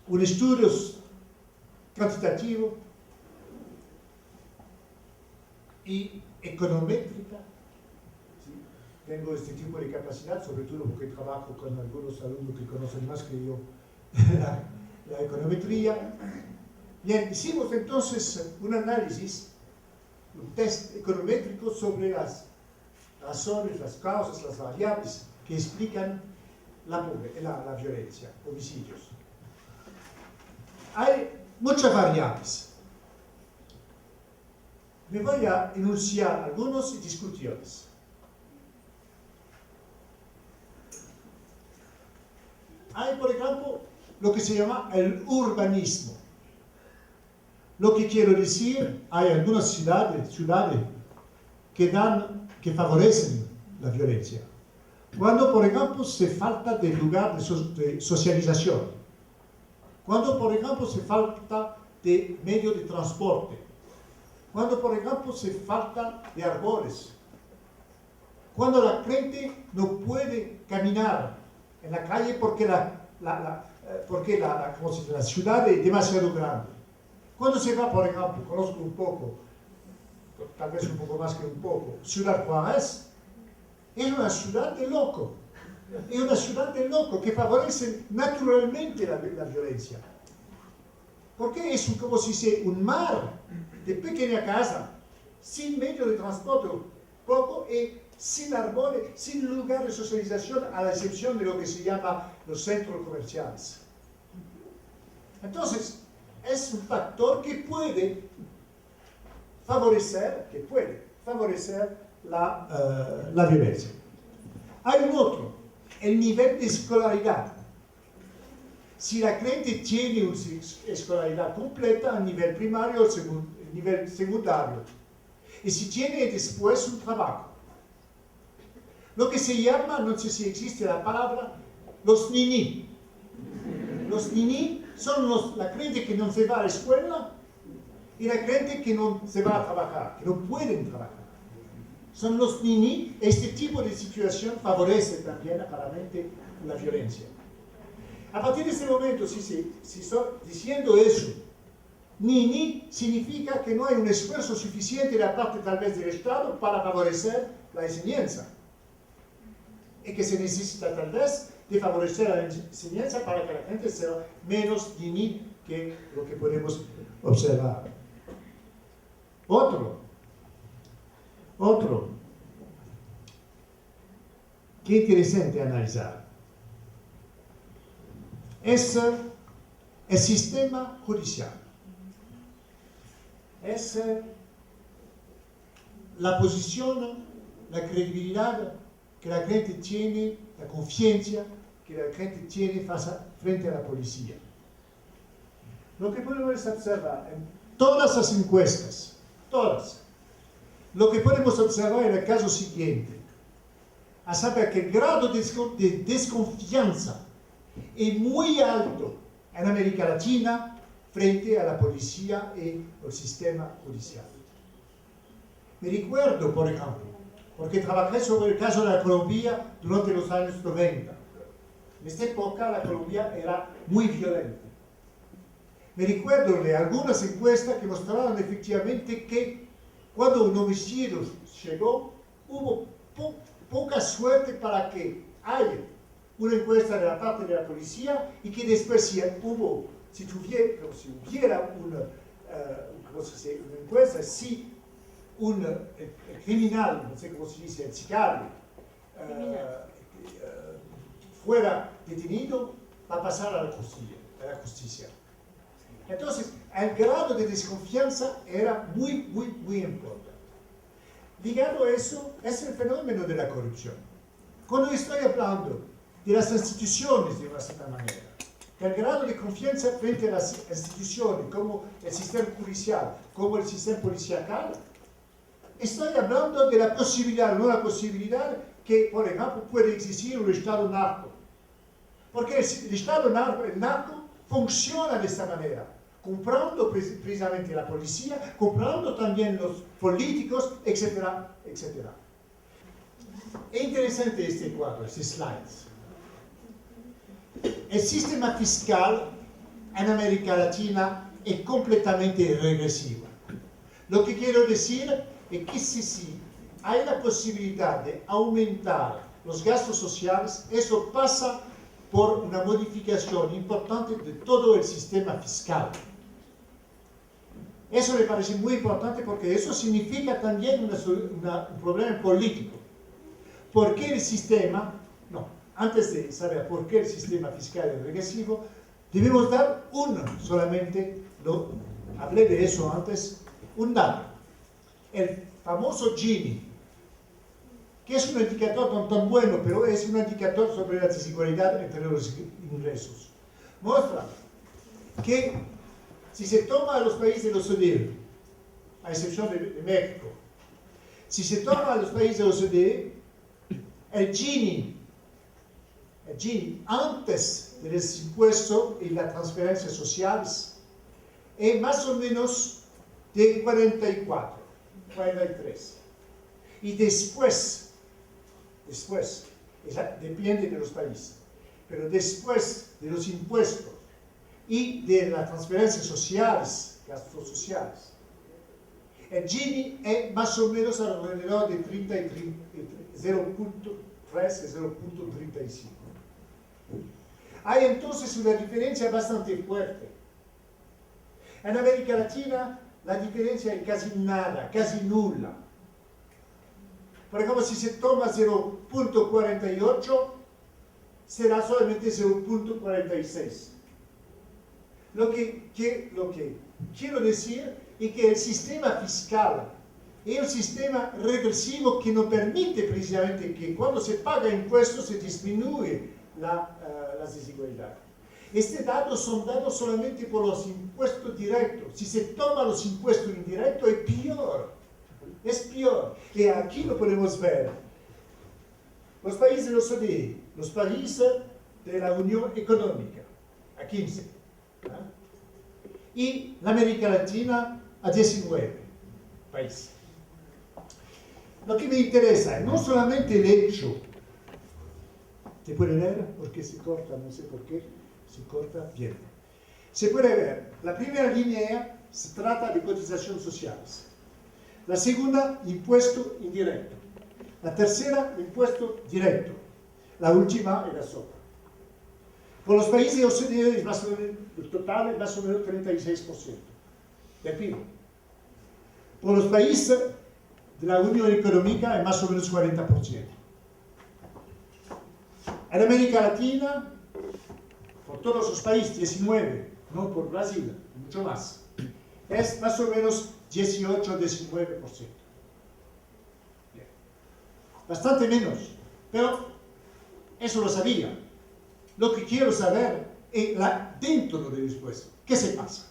un estudio cuantitativo y econométrica. ¿Sí? Tengo este tipo de capacidad, sobre todo porque trabajo con algunos alumnos que conocen más que yo la econometría. Bien, hicimos entonces un análisis, un test econométrico sobre las razones, las causas, las variables que explican la violencia, homicidios. Hay muchas variables. Me voy a enunciar algunos y discutirlos. Hay, por ejemplo, lo que se llama el urbanismo. Lo que quiero decir, hay algunas ciudades que favorecen la violencia. Cuando, por ejemplo, se falta de lugar de socialización. Cuando, por ejemplo, se falta de medio de transporte. Cuando, por ejemplo, se falta de árboles. Cuando la gente no puede caminar en la calle porque la ciudad es demasiado grande. Cuando se va, por ejemplo, conozco un poco, tal vez un poco más que un poco, Ciudad Juárez, es una ciudad de loco. Es una ciudad de loco que favorece naturalmente la violencia. Porque es como si fuese un mar de pequeña casa, sin medio de transporte, poco y sin árboles, sin lugar de socialización, a la excepción de lo que se llama los centros comerciales. Entonces, es un factor que puede favorecer la violencia. Hay un otro, el nivel de escolaridad. Si la gente tiene una escolaridad completa a nivel primario o nivel secundario, y si tiene después un trabajo, lo que se llama, no sé si existe la palabra, los niní. Los niní son la gente que no se va a la escuela y la gente que no se va a trabajar, que no pueden trabajar. Son los niní. Este tipo de situación favorece también aparentemente la violencia. A partir de ese momento, si estoy diciendo eso, niní significa que no hay un esfuerzo suficiente de la parte tal vez del Estado para favorecer la enseñanza. Y que se necesita tal vez de favorecer la enseñanza para que la gente sea menos niní que lo que podemos observar. Otro, Otro, que es interesante analizar, es el sistema judicial. Es la posición, la credibilidad que la gente tiene, la confianza que la gente tiene frente a la policía. Lo que podemos observar en todas las encuestas, todas, lo que podemos observar es el caso siguiente, a saber que el grado de desconfianza es muy alto en América Latina frente a la policía y al sistema judicial. Me recuerdo, por ejemplo, porque trabajé sobre el caso de la Colombia durante los años 90. En esta época la Colombia era muy violenta. Me recuerdo de algunas encuestas que mostraban efectivamente que cuando un homicidio llegó, hubo poca suerte para que haya una encuesta de la parte de la policía y que después si hubiera una encuesta, si el criminal, no sé cómo se dice, el sicario, fuera detenido, va a pasar a la justicia. Entonces, el grado de desconfianza era muy importante. Ligado a eso, es el fenómeno de la corrupción. Cuando estoy hablando de las instituciones de una cierta manera, el grado de confianza frente a las instituciones, como el sistema judicial, como el sistema policial, estoy hablando de la posibilidad, no la posibilidad que, por ejemplo, puede existir un Estado narco. Porque el Estado narco funciona de esta manera, comprando precisamente la policía, comprando también los políticos, etcétera, etcétera. Es interesante este cuadro, este slide. El sistema fiscal en América Latina es completamente regresivo. Lo que quiero decir es que si hay la posibilidad de aumentar los gastos sociales, eso pasa por una modificación importante de todo el sistema fiscal. Eso me parece muy importante porque eso significa también un problema político. ¿Por qué el sistema? No, antes de saber por qué el sistema fiscal es regresivo, debemos dar solamente, hablé de eso antes, un dato. El famoso Gini, que es un indicador no tan bueno, pero es un indicador sobre la desigualdad entre los ingresos. Muestra que si se toma a los países de la OCDE, a excepción de México, si se toma a los países de la OCDE, el Gini antes de los impuestos y las transferencias sociales es más o menos de 44, 43. Y después, depende de los países, pero después de los impuestos y de las transferencias sociales, gastos sociales, el Gini es más o menos alrededor de 0.3 y 0.35. Hay entonces una diferencia bastante fuerte. En América Latina la diferencia es casi nada, casi nula. Por ejemplo, si se toma 0.48, será solamente 0.46. Lo que quiero decir es que el sistema fiscal es un sistema regresivo que no permite precisamente que cuando se paga impuestos se disminuye las desigualdades. Estos datos son dados solamente por los impuestos directos. Si se toman los impuestos indirectos es peor. Es peor. Y aquí lo podemos ver. Los países de la OCDE, los países de la Unión Económica, a 15. Y la América Latina a 19 países. Lo que me interesa es no solamente el hecho. ¿Se puede leer? Porque se corta, no sé por qué. Se corta bien. Se puede ver, la primera línea se trata de cotizaciones sociales. La segunda, impuesto indirecto. La tercera, impuesto directo. La última es la sopa. Por los países de OCDE es más o menos, el total es más o menos 36% del PIB. Por los países de la Unión Económica es más o menos 40%. En América Latina, por todos los países, 19, no por Brasil, mucho más. Es más o menos 18-19%. Bastante menos, pero eso lo sabía. Lo que quiero saber es dentro del impuesto, ¿qué se pasa?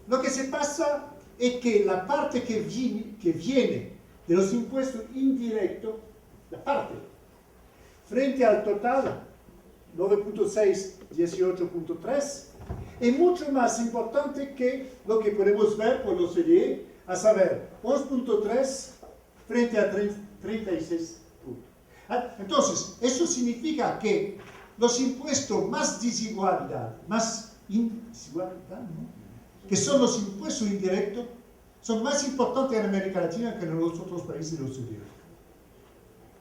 Lo que se pasa es que la parte que viene de los impuestos indirectos, la parte, frente al total, 9.6, 18.3, es mucho más importante que lo que podemos ver por los OCDE, a saber, 11.3 frente a 36 puntos. Entonces, eso significa que los impuestos más desigualdad, que son los impuestos indirectos, son más importantes en América Latina que en los otros países de los OCDE.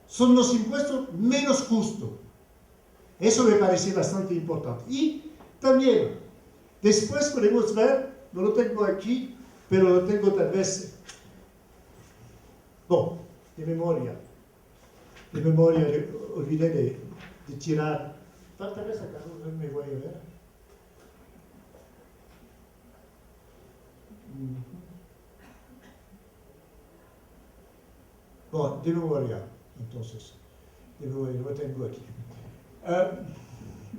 Son los impuestos menos justos. Eso me parece bastante importante. Y también, después podemos ver, no lo tengo aquí, pero lo tengo tal vez, de memoria. De memoria, olvidé de tirar. Tal vez acá no me voy a ver. De memoria, entonces. De memoria, lo tengo aquí.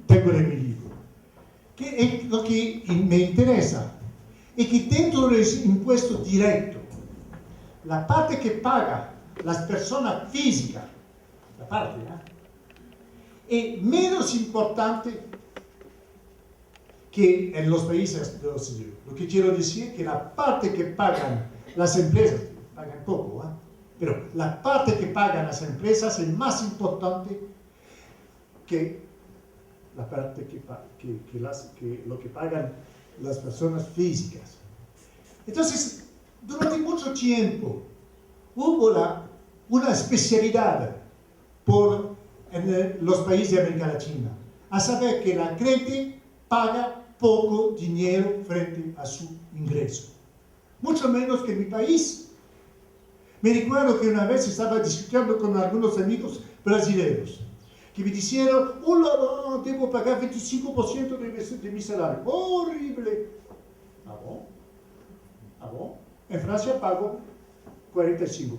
Tengo en mi libro. Lo que me interesa es que dentro de los impuestos directos, la parte que paga las personas físicas, la parte, es menos importante que en los países de los OCDE. Lo que quiero decir es que la parte que pagan las empresas, pagan poco, pero la parte que pagan las empresas es más importante que la parte que lo que pagan las personas físicas. Entonces, durante mucho tiempo hubo una especialidad en los países de América Latina, a saber que la gente paga poco dinero frente a su ingreso, mucho menos que en mi país. Me recuerdo que una vez estaba discutiendo con algunos amigos brasileños que me dijeron, no, debo pagar 25% de mi salario. ¡Horrible! ¿Ah, bon? ¿Ah, bon? En Francia pago 45%.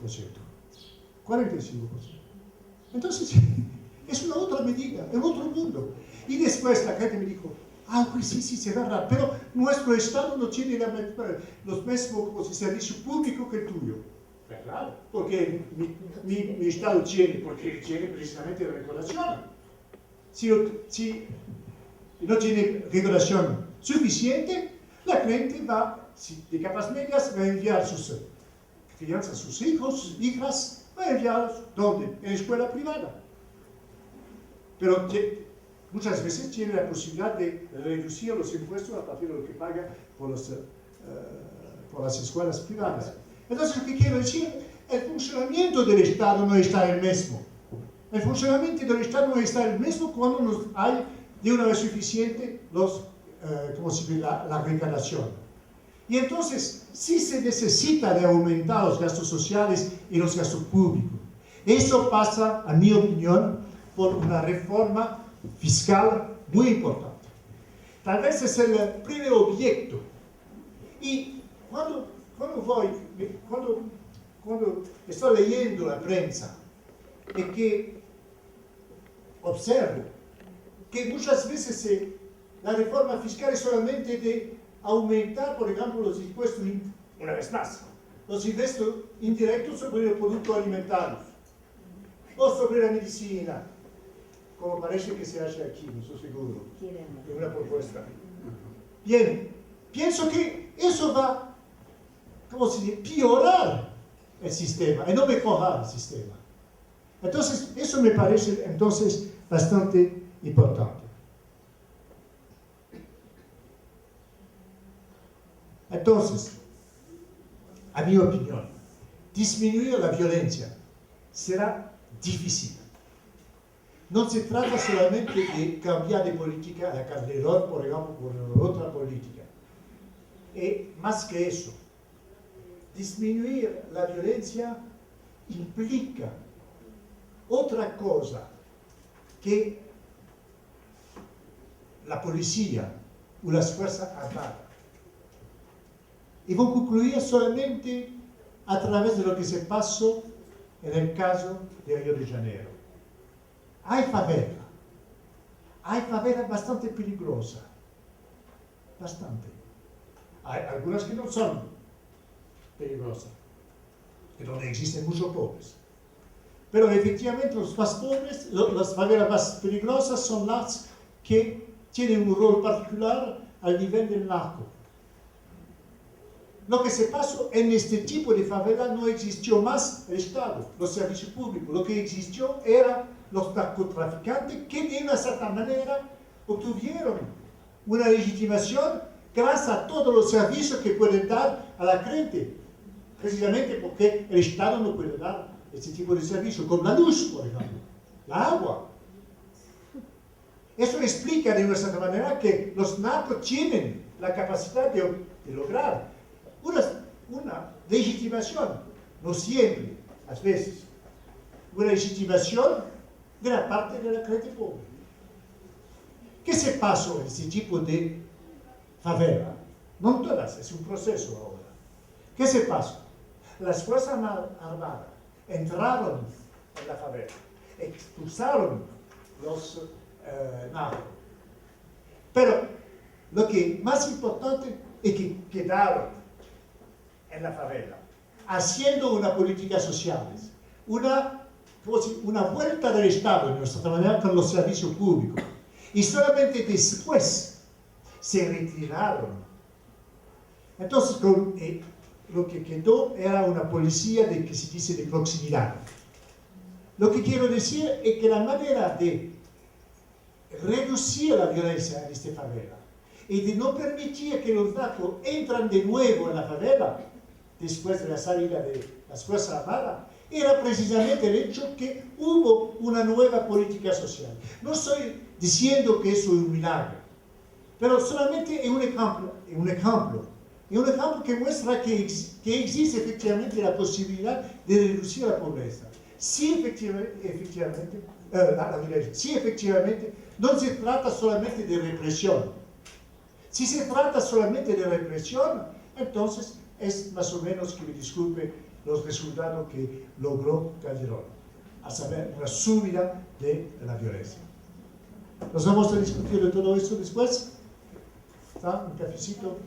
45%. Entonces, es una otra medida, es otro mundo. Y después la gente me dijo, pues sí, es verdad, pero nuestro Estado no tiene los mismos servicios públicos que el tuyo. ¿Verdad? Porque mi Estado porque tiene precisamente regulación. Si no tiene regulación suficiente, la gente de capas medias, va a enviar sus crianzas, sus hijos, hijas, va a enviarlos, ¿dónde? En escuela privada. Pero muchas veces tiene la posibilidad de reducir los impuestos a partir de lo que paga por las escuelas privadas. Entonces, lo que quiero decir, el funcionamiento del Estado no está el mismo. El funcionamiento del Estado no está el mismo cuando no hay de una vez suficiente la recaudación. Y entonces, sí se necesita de aumentar los gastos sociales y los gastos públicos. Eso pasa, a mi opinión, por una reforma fiscal muy importante. Tal vez es el primer objeto. Y cuando estoy leyendo la prensa, es que observo que muchas veces la reforma fiscal es solamente de aumentar, por ejemplo, los impuestos, una vez más, los impuestos indirectos sobre los productos alimentarios o sobre la medicina, como parece que se hace aquí, no estoy seguro, de una propuesta. Bien, pienso que eso va piorar el sistema y no mejorar el sistema. Entonces, eso me parece bastante importante. Entonces, a mi opinión, disminuir la violencia será difícil. No se trata solamente de cambiar de política a Calderón, por ejemplo, por otra política. Más que eso, disminuir la violencia implica otra cosa que la policía o las fuerzas armadas. Y voy a concluir solamente a través de lo que se pasó en el caso de Río de Janeiro. Hay favelas bastante peligrosas, bastante. Hay algunas que no son peligrosas, que donde existen muchos pobres. Pero efectivamente los más pobres, las favelas más peligrosas son las que tienen un rol particular al nivel del narco. Lo que se pasó en este tipo de favela no existió más el Estado, los servicios públicos. Lo que existió eran los narcotraficantes que de una cierta manera obtuvieron una legitimación gracias a todos los servicios que pueden dar a la gente, precisamente porque el Estado no puede dar este tipo de servicios, como la luz, por ejemplo, la agua. Eso explica de una cierta manera que los narcos tienen la capacidad de lograr una legitimación, no siempre, a veces, una legitimación de la parte de la gente pobre. ¿Qué se pasó en este tipo de favela? No todas, es un proceso ahora. ¿Qué se pasó? Las fuerzas armadas entraron en la favela, expulsaron los narcos. Pero lo que más importante es que quedaron en la favela, haciendo una política social, una vuelta del Estado, en nuestra manera, con los servicios públicos. Y solamente después se retiraron. Entonces, lo que quedó era una policía que se dice de proximidad. Lo que quiero decir es que la manera de reducir la violencia en esta favela y de no permitir que los narcos entren de nuevo en la favela después de la salida de las Fuerzas Armadas, era precisamente el hecho que hubo una nueva política social. No estoy diciendo que eso es un milagro, pero solamente es un ejemplo que muestra que existe efectivamente la posibilidad de reducir la pobreza. Si efectivamente, la violencia, si efectivamente no se trata solamente de represión. Si se trata solamente de represión, entonces es más o menos, que me disculpe, los resultados que logró Calderón, a saber, una subida de la violencia. Nos vamos a discutir de todo esto después. ¿Está? Un cafecito.